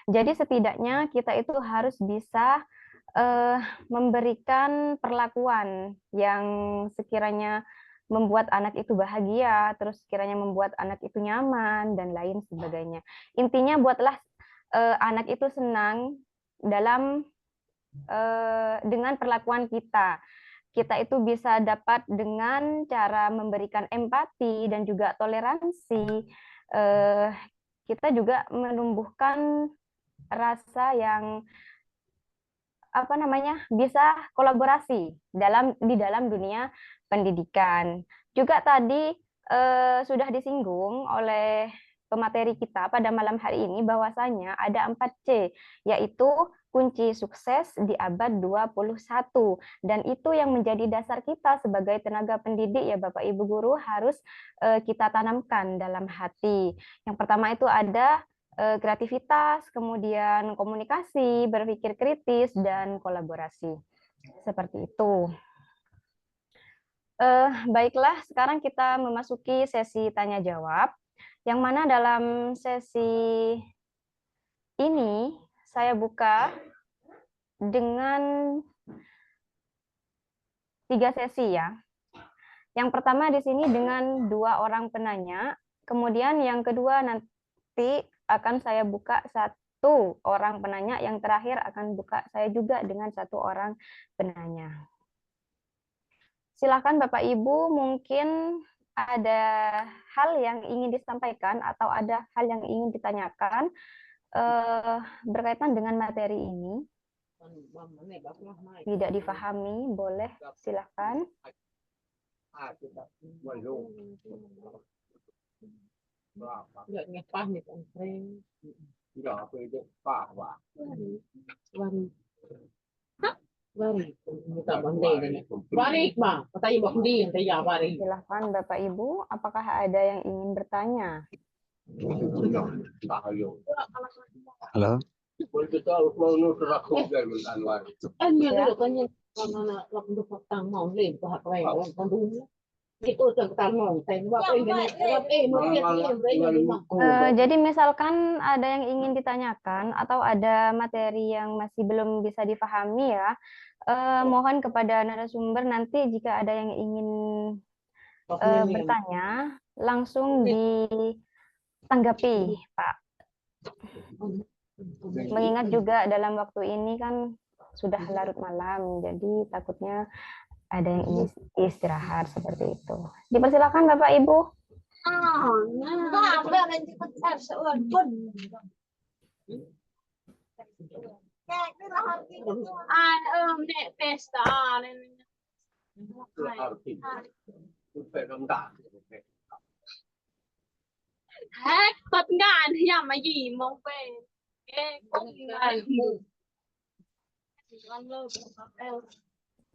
Jadi setidaknya kita itu harus bisa memberikan perlakuan yang sekiranya membuat anak itu bahagia, terus sekiranya membuat anak itu nyaman dan lain sebagainya. Intinya buatlah anak itu senang dengan perlakuan kita. Kita itu bisa dapat dengan cara memberikan empati dan juga toleransi. Kita juga menumbuhkan rasa yang bisa kolaborasi di dalam dunia pendidikan. Juga tadi sudah disinggung oleh pemateri kita pada malam hari ini bahwasanya ada 4C, yaitu kunci sukses di abad 21. Dan itu yang menjadi dasar kita sebagai tenaga pendidik ya Bapak Ibu guru harus kita tanamkan dalam hati. Yang pertama itu ada kreativitas, kemudian komunikasi, berpikir kritis, dan kolaborasi. Seperti itu. Baiklah, sekarang kita memasuki sesi tanya-jawab, yang mana dalam sesi ini saya buka dengan 3 sesi ya. Yang pertama di sini dengan 2 orang penanya, kemudian yang kedua nanti akan saya buka 1 orang penanya, yang terakhir akan buka saya juga dengan 1 orang penanya. Silakan Bapak Ibu, mungkin ada hal yang ingin disampaikan atau ada hal yang ingin ditanyakan berkaitan dengan materi ini. Tidak difahami, boleh silakan. Silahkan Bapak Ibu, apakah ada yang ingin bertanya? Halo. Jadi misalkan ada yang ingin ditanyakan atau ada materi yang masih belum bisa dipahami ya, mohon kepada narasumber nanti jika ada yang ingin bertanya langsung ditanggapi, Pak. Mengingat juga dalam waktu ini kan sudah larut malam, jadi takutnya ada yang ingin istirahat seperti itu. Dipersilakan Bapak Ibu.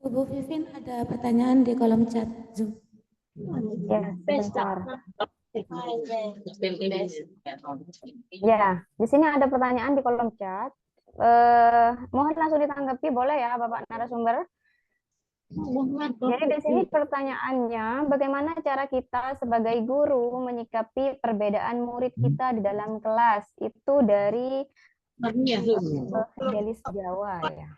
Bu Vivin ada pertanyaan di kolom chat Zoom. Ya, sebentar. Ya, di sini ada pertanyaan di kolom chat. Mohon langsung ditanggapi, boleh ya Bapak narasumber? Jadi di sini pertanyaannya, bagaimana cara kita sebagai guru menyikapi perbedaan murid kita di dalam kelas? Itu dari Fidelis Jawa ya.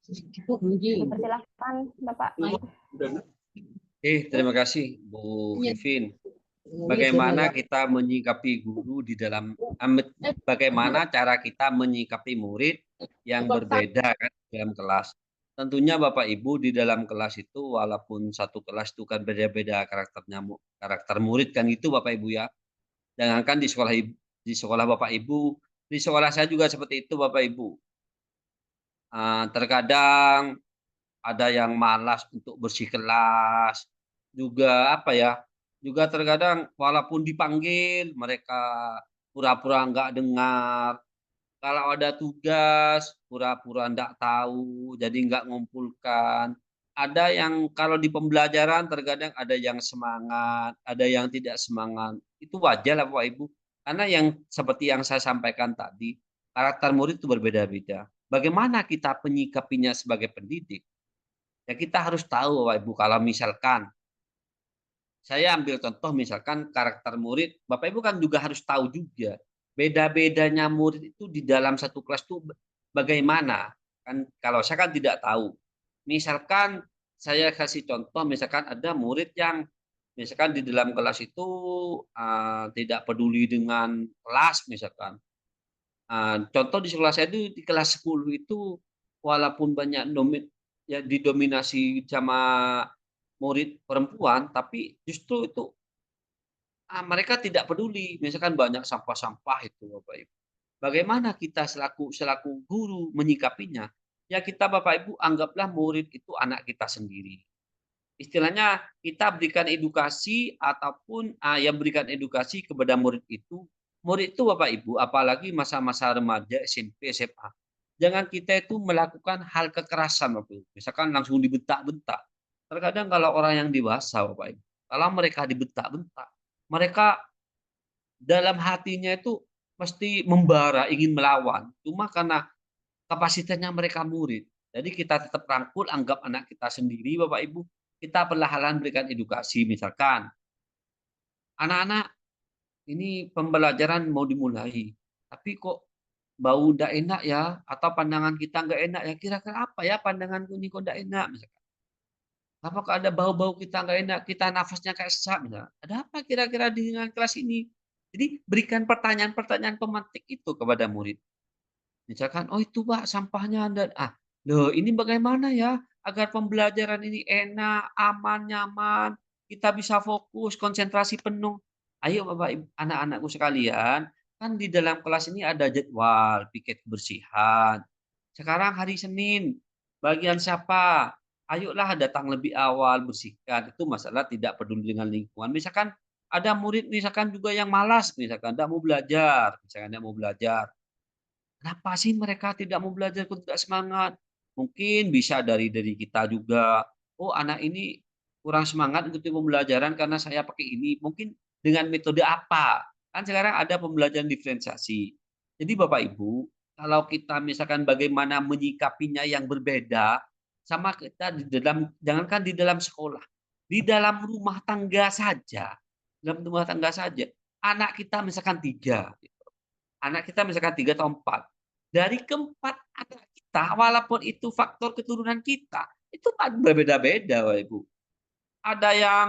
Dipersilakan Bapak. Terima kasih Bu Vivin. Bagaimana kita menyikapi guru di dalam, bagaimana cara kita menyikapi murid yang berbeda kan dalam kelas. Tentunya Bapak Ibu di dalam kelas itu walaupun satu kelas itu kan beda-beda karakter murid kan itu Bapak Ibu ya. Jangankan di sekolah Bapak Ibu, di sekolah saya juga seperti itu Bapak Ibu. Terkadang ada yang malas untuk bersih kelas, juga juga terkadang walaupun dipanggil mereka pura-pura nggak dengar. Kalau ada tugas pura-pura nggak tahu, jadi nggak ngumpulkan. Ada yang kalau di pembelajaran terkadang ada yang semangat, ada yang tidak semangat. Itu wajar lah Bapak Ibu. Karena yang seperti yang saya sampaikan tadi, karakter murid itu berbeda-beda. Bagaimana kita menyikapinya sebagai pendidik? Ya kita harus tahu Bapak Ibu kalau misalkan saya ambil contoh misalkan karakter murid, Bapak Ibu kan juga harus tahu juga beda-bedanya murid itu di dalam satu kelas itu bagaimana. Kan kalau saya kan tidak tahu. Misalkan saya kasih contoh misalkan ada murid yang misalkan di dalam kelas itu tidak peduli dengan kelas misalkan. Contoh di sekolah saya itu di kelas 10 itu walaupun banyak ya didominasi sama murid perempuan, tapi justru itu mereka tidak peduli, misalkan banyak sampah-sampah itu Bapak Ibu. Bagaimana kita selaku selaku guru menyikapinya? Ya kita Bapak Ibu anggaplah murid itu anak kita sendiri. Istilahnya kita berikan edukasi ataupun yang berikan edukasi kepada murid itu Bapak Ibu, apalagi masa-masa remaja SMP, SMA. Jangan kita itu melakukan hal kekerasan Bapak Ibu. Misalkan langsung dibentak-bentak. Terkadang kalau orang yang dewasa Bapak Ibu, kalau mereka dibentak-bentak, mereka dalam hatinya itu mesti membara, ingin melawan. Cuma karena kapasitasnya mereka murid. Jadi kita tetap rangkul, anggap anak kita sendiri, Bapak Ibu. Kita perlahan berikan edukasi, misalkan, anak-anak ini pembelajaran mau dimulai, tapi kok bau ndak enak ya, atau pandangan kita nggak enak ya, kira-kira apa ya pandanganku ini kok ndak enak, misalkan. Apakah ada bau-bau kita nggak enak, kita nafasnya kayak sesak misalnya. Ada apa kira-kira dengan kelas ini? Jadi berikan pertanyaan-pertanyaan pemantik itu kepada murid. Misalkan, oh itu Pak sampahnya ada. Loh ini bagaimana ya agar pembelajaran ini enak, aman, nyaman, kita bisa fokus, konsentrasi penuh. Ayo Bapak Ibu, anak-anakku sekalian, kan di dalam kelas ini ada jadwal piket kebersihan. Sekarang hari Senin, bagian siapa? Ayolah datang lebih awal bersihkan. Itu masalah tidak peduli dengan lingkungan. Misalkan ada murid misalkan juga yang malas, misalkan tidak mau belajar, misalkan tidak mau belajar. Kenapa sih mereka tidak mau belajar, kok tidak semangat? Mungkin bisa dari kita juga. Oh, anak ini kurang semangat untuk pembelajaran karena saya pakai ini. Mungkin dengan metode apa? Kan sekarang ada pembelajaran diferensiasi. Jadi Bapak Ibu, kalau kita misalkan bagaimana menyikapinya yang berbeda sama kita di dalam, jangankan di dalam sekolah, di dalam rumah tangga saja. Dalam rumah tangga saja. Anak kita misalkan 3. Anak kita misalkan 3 atau 4. Dari keempat anak kita, walaupun itu faktor keturunan kita, itu kan berbeda-beda, Bapak Ibu. Ada yang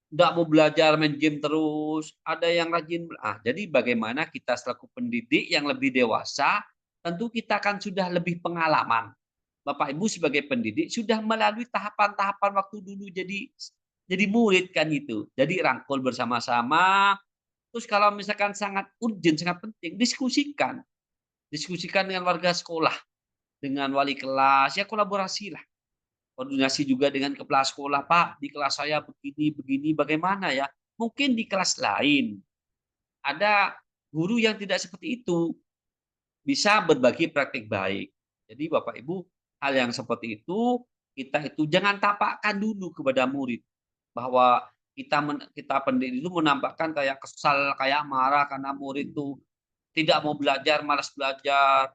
nggak mau belajar, main game terus, ada yang rajin. Jadi bagaimana kita selaku pendidik yang lebih dewasa, tentu kita kan sudah lebih pengalaman. Bapak Ibu sebagai pendidik sudah melalui tahapan-tahapan waktu dulu jadi murid kan itu. Jadi rangkul bersama-sama. Terus kalau misalkan sangat urgent, sangat penting, diskusikan. Diskusikan dengan warga sekolah, dengan wali kelas, ya kolaborasilah. Koordinasi juga dengan kepala sekolah, Pak, di kelas saya begini, bagaimana ya? Mungkin di kelas lain ada guru yang tidak seperti itu, bisa berbagi praktik baik. Jadi Bapak Ibu, hal yang seperti itu, kita itu jangan tapakkan dulu kepada murid bahwa kita pendidik itu menampakkan kayak kesal, kayak marah karena murid itu tidak mau belajar, malas belajar,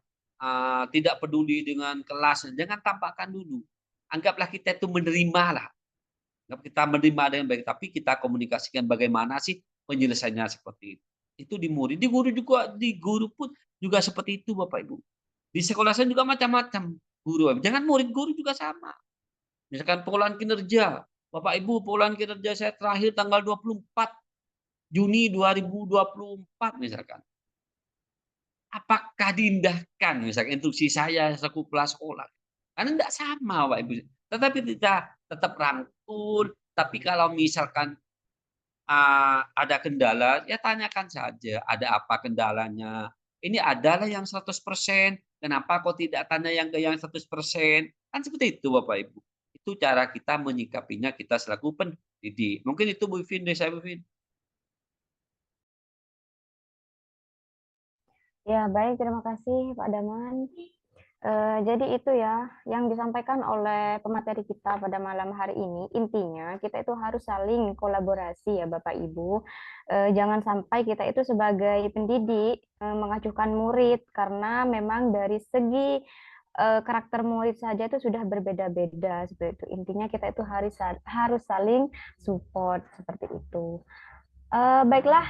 tidak peduli dengan kelas. Jangan tampakkan dulu. Anggaplah kita itu menerima lah. Anggap kita menerima dengan baik, tapi kita komunikasikan bagaimana sih penyelesaiannya seperti itu. Itu di murid, di guru pun juga seperti itu Bapak Ibu. Di sekolah saya juga macam-macam guru. Jangan murid guru juga sama. Misalkan pengolahan kinerja. Bapak Ibu, pengolahan kinerja saya terakhir tanggal 24 Juni 2024 misalkan. Apakah diindahkan misalkan instruksi saya selaku kepala sekolah? Karena tidak sama Bapak Ibu. Tetapi kita tetap rangkul, tapi kalau misalkan ada kendala, ya tanyakan saja, ada apa kendalanya. Ini adalah yang 100%, kenapa kok tidak tanya yang ke yang 100%? Kan seperti itu Bapak Ibu. Itu cara kita menyikapinya kita selaku pendidik. Mungkin itu Bu Vin, deh saya Bu Vin. Ya, baik, terima kasih Pak Daman. Jadi itu ya yang disampaikan oleh pemateri kita pada malam hari ini. Intinya kita itu harus saling kolaborasi ya Bapak Ibu. Jangan sampai kita itu sebagai pendidik mengacuhkan murid karena memang dari segi karakter murid saja itu sudah berbeda-beda seperti itu. Intinya kita itu harus saling support seperti itu. Baiklah,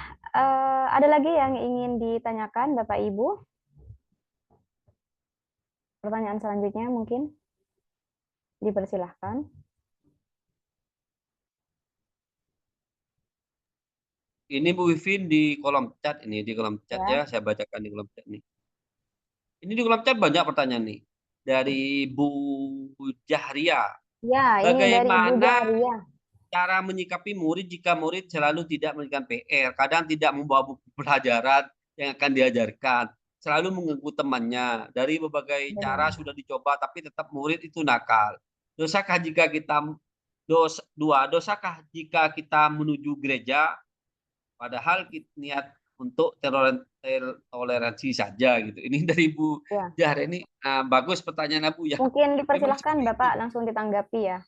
ada lagi yang ingin ditanyakan Bapak Ibu? Pertanyaan selanjutnya mungkin dipersilahkan. Ini Bu Wivin di kolom chat ini, di kolom chat Ya. ya, saya bacakan di kolom chat nih. Ini di kolom chat banyak pertanyaan nih. Dari Bu Jahria. Ya, ini dari Ibu Bagaimana Jahria. cara menyikapi murid jika murid selalu tidak mengerjakan PR, kadang tidak membawa buku pelajaran yang akan diajarkan, selalu mengganggu temannya. Dari berbagai cara Benar. sudah dicoba, tapi tetap murid itu nakal. Dosakah jika kita dosakah jika kita menuju gereja padahal niat untuk toleransi saja gitu. Ini dari Bu Ya. Jahre ini bagus pertanyaan Bu ya. Mungkin Memang dipersilahkan seperti Bapak itu. langsung ditanggapi ya.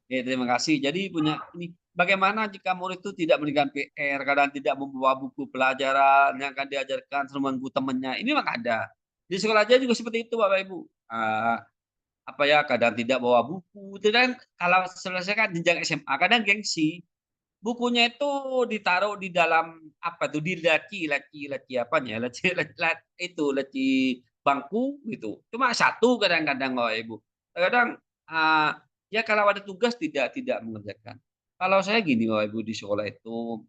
Ya, terima kasih. Jadi punya ini bagaimana jika murid itu tidak mengerjakan PR, kadang tidak membawa buku pelajaran yang akan diajarkan, selalu mengganggu temannya. Ini memang ada. Di sekolah aja juga seperti itu Bapak Ibu. Apa ya, kadang tidak bawa buku. Dan kalau selesaikan jenjang SMA, kadang gengsi. Bukunya itu ditaruh di dalam apa tuh di laci apanya? Laci bangku gitu. Cuma satu kadang-kadang Bapak Ibu. Kadang ya kalau ada tugas tidak mengerjakan. Kalau saya gini Bapak Ibu di sekolah itu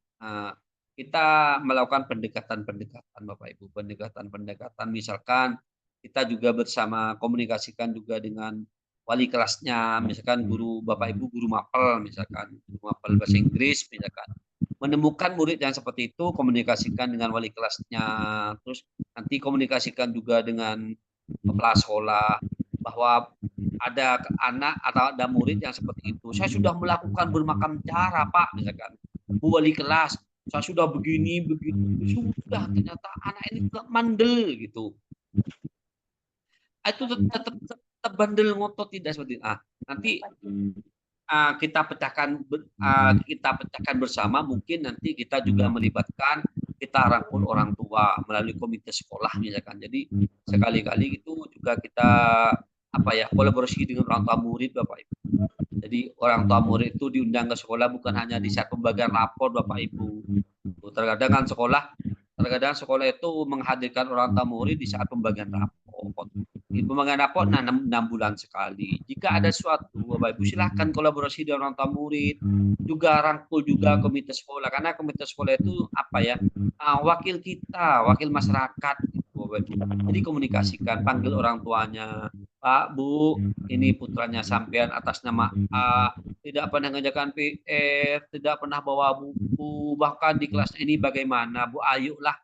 kita melakukan pendekatan-pendekatan Bapak Ibu, pendekatan-pendekatan misalkan kita juga bersama komunikasikan juga dengan wali kelasnya, misalkan guru Bapak Ibu guru mapel misalkan, guru mapel bahasa Inggris misalkan. Menemukan murid yang seperti itu, komunikasikan dengan wali kelasnya, terus nanti komunikasikan juga dengan kepala sekolah bahwa ada anak atau ada murid yang seperti itu. Saya sudah melakukan bermacam cara, Pak, misalkan. Bu wali kelas, saya sudah begini, sudah ternyata anak ini tetap mandel gitu. Itu tetap bandel ngotot tidak seperti itu. Nanti kita pecahkan bersama, mungkin nanti kita juga melibatkan, kita rangkul orang tua melalui komite sekolah misalkan. Jadi sekali-kali itu juga kita kolaborasi dengan orang tua murid Bapak Ibu. Jadi orang tua murid itu diundang ke sekolah bukan hanya di saat pembagian rapor Bapak Ibu. Terkadang sekolah itu menghadirkan orang tua murid di saat pembagian rapor. Di pembagian rapor 6 bulan sekali. Jika ada suatu Bapak Ibu silahkan kolaborasi dengan orang tua murid, juga rangkul juga komite sekolah, karena komite sekolah itu wakil kita, wakil masyarakat gitu, Bapak Ibu. Jadi komunikasikan, panggil orang tuanya, Pak, Bu, ini putranya sampean atas nama A, tidak pernah mengerjakan PR, tidak pernah bawa buku, bahkan di kelas ini bagaimana, Bu, ayolah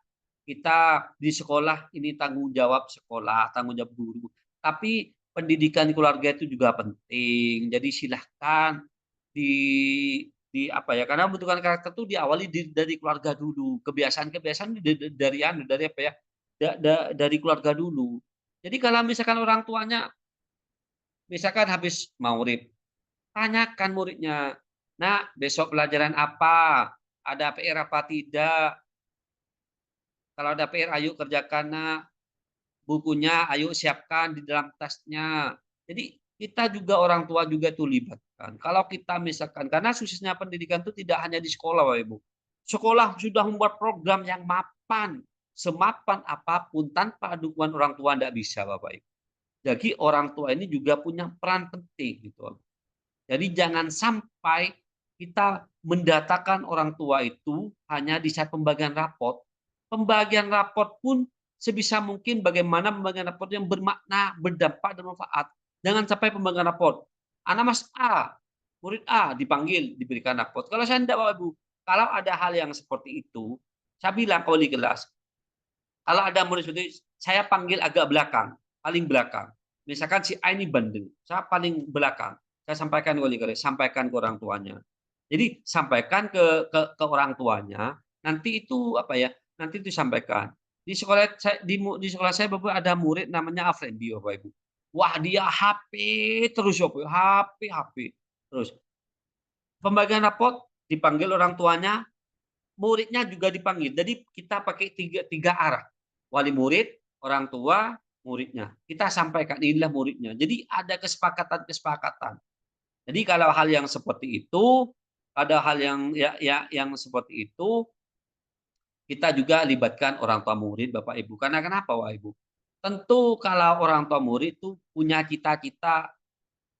kita di sekolah ini tanggung jawab sekolah, tanggung jawab guru. Tapi pendidikan keluarga itu juga penting. Jadi silahkan karena membentukkan karakter itu diawali dari keluarga dulu. Kebiasaan-kebiasaan dari keluarga dulu. Jadi kalau misalkan orang tuanya misalkan habis maurib, tanyakan muridnya, "Nak, besok pelajaran apa? Ada PR apa tidak? Kalau ada PR, ayo kerjakan, Nak. Bukunya ayo siapkan di dalam tasnya." Jadi kita juga orang tua juga tuh libatkan. Kalau kita misalkan, karena suksesnya pendidikan itu tidak hanya di sekolah, Bapak Ibu. Sekolah sudah membuat program yang mapan, semapan apapun tanpa dukungan orang tua tidak bisa, Bapak Ibu. Jadi orang tua ini juga punya peran penting gitu. Jadi jangan sampai kita mendatakan orang tua itu hanya di saat pembagian raport. Pembagian raport pun sebisa mungkin bagaimana pembagian raport yang bermakna, berdampak, dan manfaat. Jangan sampai pembagian raport. Anak Mas A, murid A dipanggil, diberikan raport. Kalau saya tidak, Bapak Ibu, kalau ada hal yang seperti itu, saya bilang ke wali kelas, kalau ada murid seperti itu, saya panggil agak belakang, paling belakang. Misalkan si A ini bandel, saya paling belakang. Saya sampaikan ke wali kelas, sampaikan ke orang tuanya. Jadi sampaikan ke orang tuanya. Nanti itu nanti itu sampaikan. Di sekolah saya Bapak ada murid namanya Afrendi Bapak Ibu. Wah, dia HP terus Bapak, HP. Terus pembagian raport dipanggil orang tuanya, muridnya juga dipanggil. Jadi kita pakai tiga arah. Wali murid, orang tua, muridnya. Kita sampaikan inilah muridnya. Jadi ada kesepakatan-kesepakatan. Jadi kalau hal yang seperti itu, ada hal yang seperti itu, kita juga libatkan orang tua murid, Bapak Ibu. Karena kenapa, Bapak Ibu? Tentu kalau orang tua murid itu punya cita-cita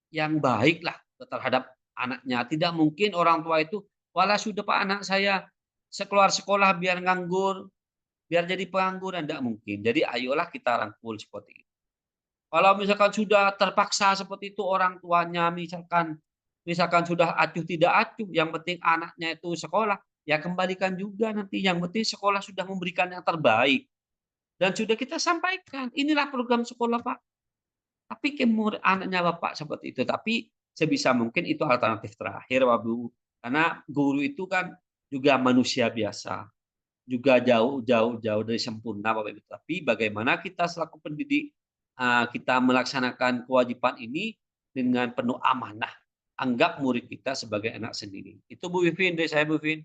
yang baik lah terhadap anaknya. Tidak mungkin orang tua itu, walah sudah Pak anak saya sekeluar sekolah biar nganggur, biar jadi pengangguran. Tidak mungkin. Jadi ayolah kita rangkul seperti itu. Kalau misalkan sudah terpaksa seperti itu orang tuanya misalkan sudah acuh tidak acuh, yang penting anaknya itu sekolah, ya kembalikan juga nanti. Yang penting sekolah sudah memberikan yang terbaik. Dan sudah kita sampaikan, inilah program sekolah Pak. Tapi anaknya Bapak seperti itu. Tapi sebisa mungkin itu alternatif terakhir Bapak Bu. Karena guru itu kan juga manusia biasa. Juga jauh dari sempurna Bapak Ibu. Tapi bagaimana kita selaku pendidik kita melaksanakan kewajiban ini dengan penuh amanah. Anggap murid kita sebagai anak sendiri. Itu Bu Vivin, dari saya Bu Vivin.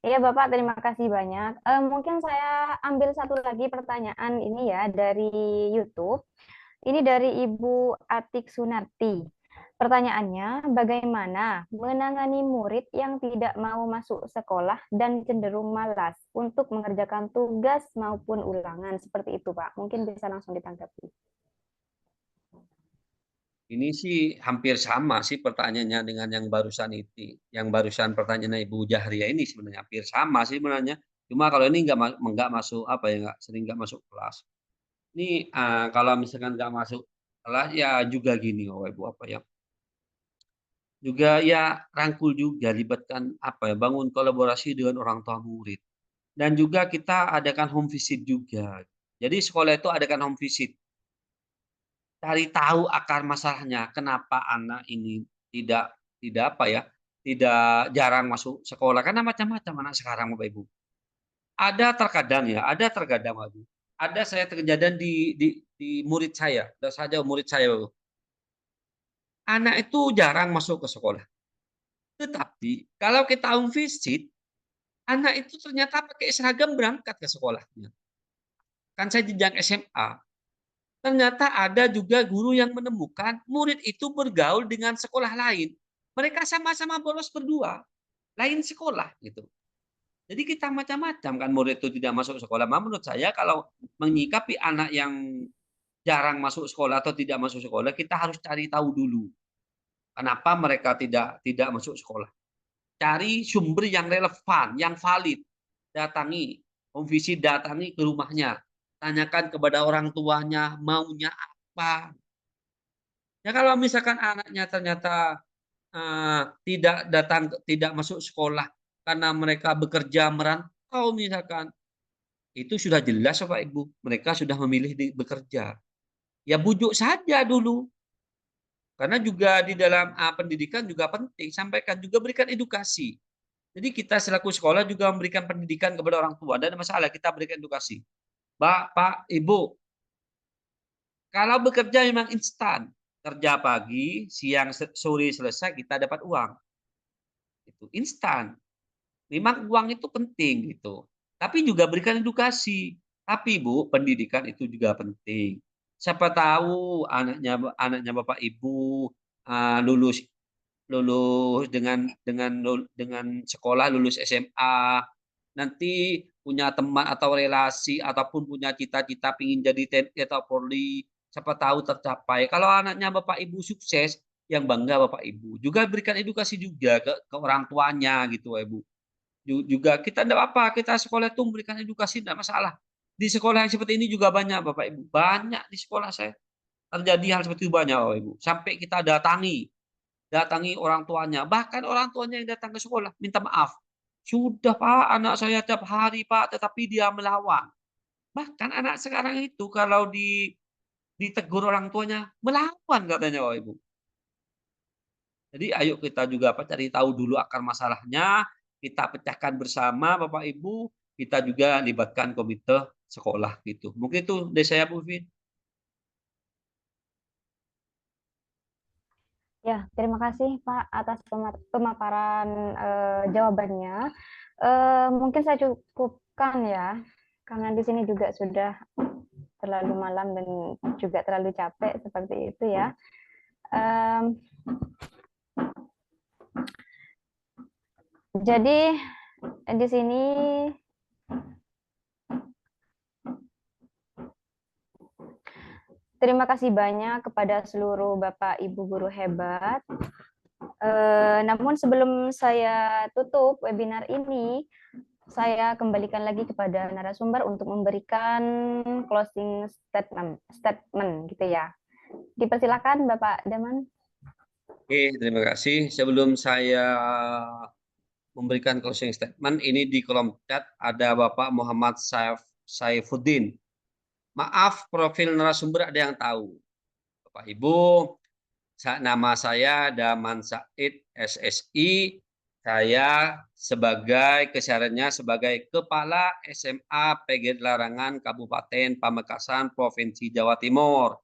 Iya Bapak, terima kasih banyak. Mungkin saya ambil satu lagi pertanyaan ini ya dari YouTube. Ini dari Ibu Atik Sunarti. Pertanyaannya, bagaimana menangani murid yang tidak mau masuk sekolah dan cenderung malas untuk mengerjakan tugas maupun ulangan seperti itu, Pak? Mungkin bisa langsung ditanggapi. Ini sih hampir sama sih pertanyaannya dengan yang barusan itu. Yang barusan pertanyaan Ibu Jahria ini sebenarnya hampir sama sih sebenarnya. Cuma kalau ini nggak masuk apa ya, nggak sering nggak masuk kelas. Ini kalau misalkan nggak masuk kelas ya juga gini, oh Ibu apa ya? Juga ya rangkul juga, libatkan apa ya, bangun kolaborasi dengan orang tua murid. Dan juga kita adakan home visit juga. Jadi sekolah itu adakan home visit. Cari tahu akar masalahnya, kenapa anak ini tidak apa ya, tidak jarang masuk sekolah, karena macam-macam anak sekarang Bapak Ibu. Ada terkadang Bapak Ibu. Ada saya kejadian di murid saya, dan saja murid saya Bapak Ibu. Anak itu jarang masuk ke sekolah. Tetapi kalau kita home visit, anak itu ternyata pakai seragam berangkat ke sekolahnya. Kan saya jenjang SMA, ternyata ada juga guru yang menemukan murid itu bergaul dengan sekolah lain. Mereka sama-sama bolos berdua, lain sekolah gitu. Jadi kita macam-macam kan, murid itu tidak masuk sekolah. Menurut saya kalau menyikapi anak yang jarang masuk sekolah atau tidak masuk sekolah, kita harus cari tahu dulu kenapa mereka tidak masuk sekolah. Cari sumber yang relevan, yang valid. Datangi, home visit, datangi ke rumahnya. Tanyakan kepada orang tuanya maunya apa. Ya kalau misalkan anaknya ternyata tidak masuk sekolah karena mereka bekerja merantau misalkan, itu sudah jelas Bapak Ibu, mereka sudah memilih bekerja. Ya bujuk saja dulu. Karena juga di dalam pendidikan juga penting, sampaikan juga, berikan edukasi. Jadi kita selaku sekolah juga memberikan pendidikan kepada orang tua. Dan masalah kita berikan edukasi. Pak, Ibu, kalau bekerja memang instan. Kerja pagi, siang, sore selesai, kita dapat uang. Itu instan. Memang uang itu penting gitu. Tapi juga berikan edukasi. Tapi Bu, pendidikan itu juga penting. Siapa tahu anaknya Bapak Ibu lulus lulus dengan sekolah, lulus SMA, nanti punya teman atau relasi ataupun punya cita-cita ingin jadi TNI atau Polri, siapa tahu tercapai. Kalau anaknya Bapak Ibu sukses, yang bangga Bapak Ibu. Juga berikan edukasi juga ke orang tuanya gitu Ibu. Juga kita tidak apa, kita sekolah itu memberikan edukasi tidak masalah. Di sekolah yang seperti ini juga banyak Bapak Ibu. Banyak di sekolah saya terjadi hal seperti itu banyak Bapak Ibu. Sampai kita datangi orang tuanya, bahkan orang tuanya yang datang ke sekolah minta maaf. Sudah Pak, anak saya tiap hari Pak, tetapi dia melawan. Bahkan anak sekarang itu kalau ditegur orang tuanya, melawan katanya Bapak Ibu. Jadi ayo kita juga cari tahu dulu akar masalahnya, kita pecahkan bersama Bapak Ibu, kita juga libatkan komite sekolah gitu. Mungkin itu dari saya Bu Vin. Ya, terima kasih Pak atas pemaparan jawabannya. Mungkin saya cukupkan ya, karena di sini juga sudah terlalu malam dan juga terlalu capek seperti itu ya. Jadi di sini terima kasih banyak kepada seluruh Bapak Ibu guru hebat. Namun sebelum saya tutup webinar ini, saya kembalikan lagi kepada narasumber untuk memberikan closing statement gitu ya. Dipersilakan Bapak Daman. Oke, terima kasih. Sebelum saya memberikan closing statement, ini di kolom chat ada Bapak Muhammad Saifuddin. Maaf, profil narasumber ada yang tahu. Bapak Ibu, nama saya Daman Said SSI. Saya sebagai kesehariannya sebagai Kepala SMA PGRI Larangan Kabupaten Pamekasan Provinsi Jawa Timur.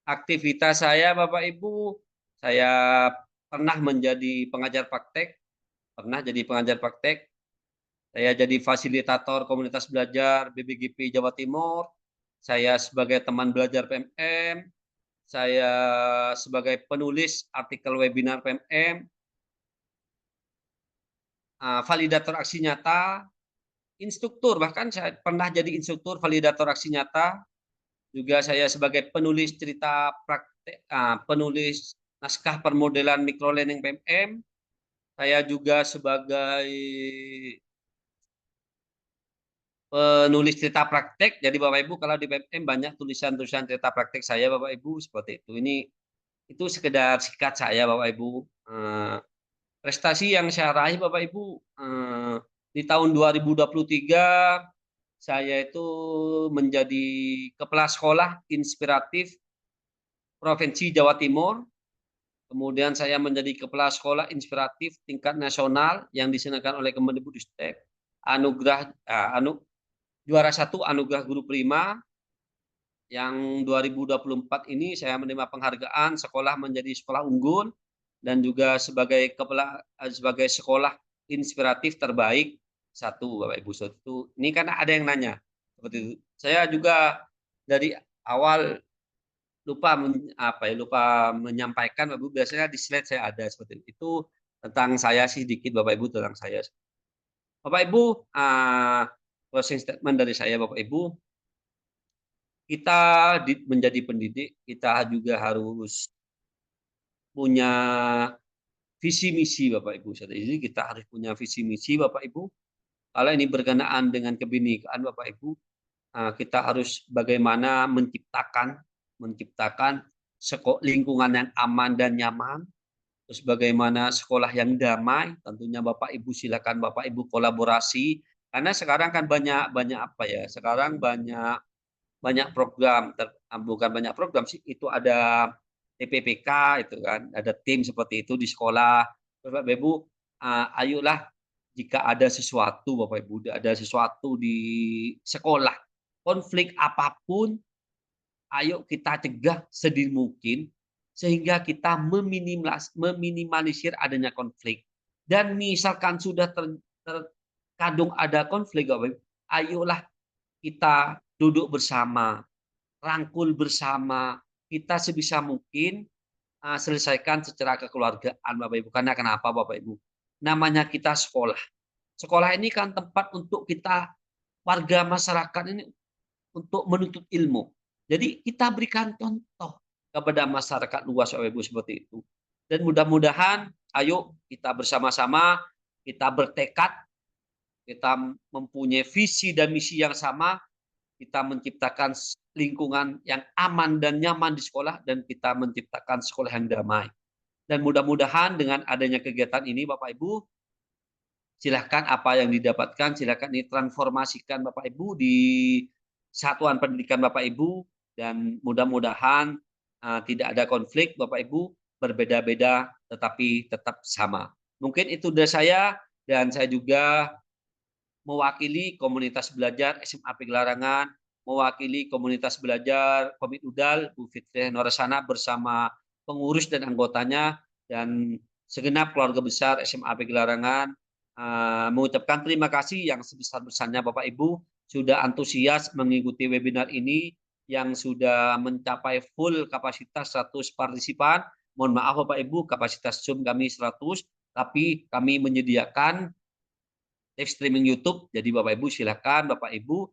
Aktivitas saya Bapak Ibu, saya pernah menjadi pengajar praktek, saya jadi fasilitator komunitas belajar BBGP Jawa Timur, saya sebagai teman belajar PMM, saya sebagai penulis artikel webinar PMM, validator aksi nyata, instruktur, bahkan saya pernah jadi instruktur validator aksi nyata, juga saya sebagai penulis cerita praktek, penulis naskah permodelan microlearning PMM, saya juga sebagai penulis cerita praktek. Jadi Bapak Ibu kalau di PMM banyak tulisan-tulisan cerita praktek saya Bapak Ibu seperti itu. Itu sekedar sikat saya Bapak Ibu. Prestasi yang saya raih Bapak Ibu di tahun 2023 saya itu menjadi kepala sekolah inspiratif Provinsi Jawa Timur. Kemudian saya menjadi kepala sekolah inspiratif tingkat nasional yang diselenggarakan oleh Kemendikbudristek. Juara 1 anugerah guru prima. Yang 2024 ini saya menerima penghargaan sekolah menjadi sekolah unggul dan juga sebagai sekolah inspiratif terbaik 1 Bapak Ibu. Ini karena ada yang nanya seperti itu. Saya juga dari awal lupa menyampaikan Bapak Ibu, biasanya di slide saya ada seperti itu. Tentang saya sih sedikit Bapak Ibu tentang saya. Bapak Ibu, closing statement dari saya Bapak Ibu, kita menjadi pendidik, kita juga harus punya visi misi Bapak Ibu. Jadi kita harus punya visi misi Bapak Ibu. Kalau ini berkenaan dengan kebinekaan Bapak Ibu, kita harus bagaimana menciptakan lingkungan yang aman dan nyaman. Terus bagaimana sekolah yang damai, tentunya Bapak Ibu silakan Bapak Ibu kolaborasi. Karena sekarang kan banyak sekarang banyak program, bukan banyak program sih, itu ada TPPK itu kan, ada tim seperti itu di sekolah. Bapak Ibu, ayolah jika ada sesuatu Bapak Ibu, ada sesuatu di sekolah, konflik apapun, ayo kita cegah sedini mungkin sehingga kita meminimalisir adanya konflik. Dan misalkan sudah terkadung ada konflik, Bapak Ibu, ayolah kita duduk bersama, rangkul bersama, kita sebisa mungkin selesaikan secara kekeluargaan Bapak Ibu. Karena kenapa Bapak Ibu? Namanya kita sekolah. Sekolah ini kan tempat untuk kita warga masyarakat ini untuk menuntut ilmu. Jadi kita berikan contoh kepada masyarakat luas Bapak Ibu seperti itu. Dan mudah-mudahan ayo kita bersama-sama, kita bertekad, kita mempunyai visi dan misi yang sama, kita menciptakan lingkungan yang aman dan nyaman di sekolah, dan kita menciptakan sekolah yang damai. Dan mudah-mudahan dengan adanya kegiatan ini Bapak Ibu, silahkan apa yang didapatkan, silahkan ditransformasikan Bapak Ibu di satuan pendidikan Bapak Ibu, dan mudah-mudahan tidak ada konflik Bapak Ibu, berbeda-beda tetapi tetap sama. Mungkin itu dari saya, dan saya juga mewakili komunitas belajar SMA PGRI Larangan, mewakili komunitas belajar Komit Udal, Bu Fitri Norasana bersama pengurus dan anggotanya, dan segenap keluarga besar SMA PGRI Larangan, mengucapkan terima kasih yang sebesar-besarnya Bapak Ibu. sudah antusias mengikuti webinar ini, yang sudah mencapai full kapasitas 100 partisipan. Mohon maaf Bapak Ibu, kapasitas Zoom kami 100, tapi kami menyediakan live streaming YouTube. Jadi Bapak Ibu silakan Bapak Ibu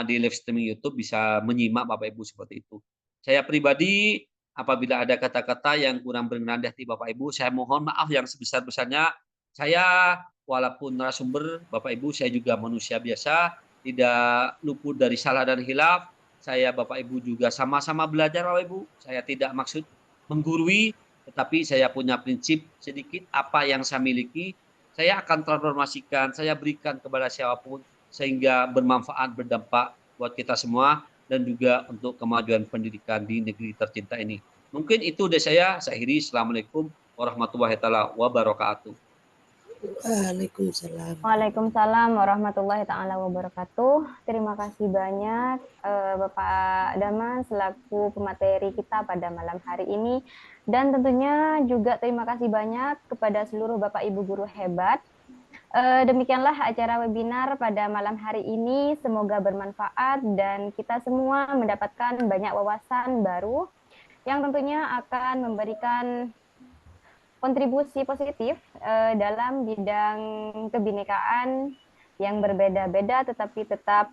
di live streaming YouTube bisa menyimak Bapak Ibu seperti itu. Saya pribadi apabila ada kata-kata yang kurang berkenan di hati Bapak Ibu, saya mohon maaf yang sebesar-besarnya. Saya walaupun narasumber Bapak Ibu, saya juga manusia biasa, tidak luput dari salah dan hilaf. Saya Bapak Ibu juga sama-sama belajar Bapak Ibu. Saya tidak maksud menggurui, tetapi saya punya prinsip sedikit apa yang saya miliki, saya akan transformasikan, saya berikan kepada siapapun sehingga bermanfaat, berdampak buat kita semua dan juga untuk kemajuan pendidikan di negeri tercinta ini. Mungkin itu dari saya akhiri. Assalamualaikum warahmatullahi wabarakatuh. Waalaikumsalam. Waalaikumsalam warahmatullahi taala wabarakatuh. Terima kasih banyak Bapak Daman selaku pemateri kita pada malam hari ini, dan tentunya juga terima kasih banyak kepada seluruh Bapak Ibu guru hebat. Demikianlah acara webinar pada malam hari ini, semoga bermanfaat dan kita semua mendapatkan banyak wawasan baru yang tentunya akan memberikan kontribusi positif dalam bidang kebinekaan yang berbeda-beda tetapi tetap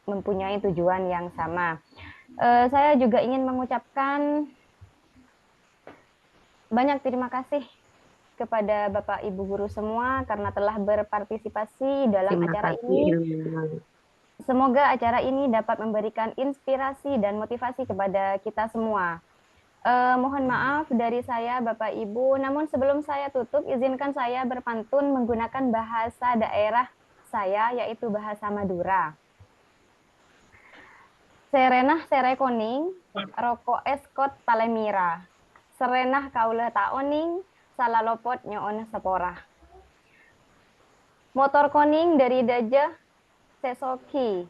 mempunyai tujuan yang sama. Saya juga ingin mengucapkan banyak terima kasih kepada Bapak Ibu guru semua karena telah berpartisipasi dalam acara ini. Semoga acara ini dapat memberikan inspirasi dan motivasi kepada kita semua. Mohon maaf dari saya Bapak Ibu, namun sebelum saya tutup, izinkan saya berpantun menggunakan bahasa daerah saya, yaitu bahasa Madura. Serenah sere koning, rokok eskot talemira. Serenah kaula taoning, salalopot nyoon sepora. Motor koning dari daja sesoki.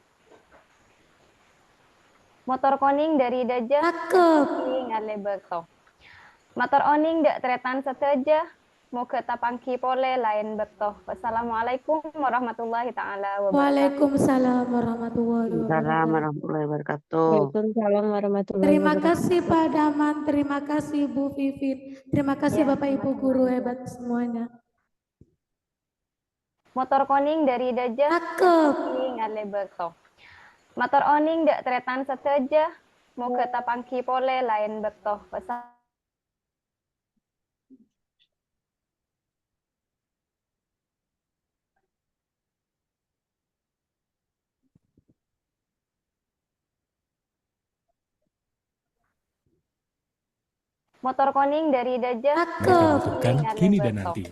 Motor koning dari daja ngale bekto. Motor oning dak tretan seteja mau ke tapangki pole lain bekto. Wassalamualaikum warahmatullahi taala wabarakatuh. Waalaikumsalam warahmatullahi wabarakatuh. Waalaikumsalam warahmatullahi Terima wabarakatuh. kasih Pak Daman, terima kasih Bu Vivin, terima kasih Ya. Bapak Ibu guru hebat semuanya. Motor koning dari daja ngale bekto. Motor oning dak tretan seteja mau ke tapangki pole lain bekto. Motor koning dari daja Mereka butuhkan kini dan nanti.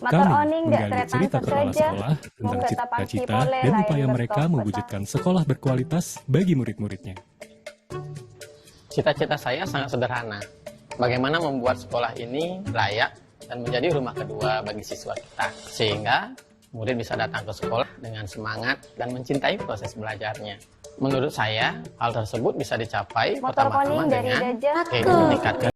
Motor Kami oning dak menggali tretan cerita kepala seteja sekolah tentang mau ke tapangki cita-cita pole dan lain upaya bekto. mereka mewujudkan sekolah berkualitas bagi murid-muridnya. Cita-cita saya sangat sederhana. Bagaimana membuat sekolah ini layak dan menjadi rumah kedua bagi siswa kita. Sehingga murid bisa datang ke sekolah dengan semangat dan mencintai proses belajarnya. Menurut saya, hal tersebut bisa dicapai Motor pertama-tama koning dari dengan daja meningkatkan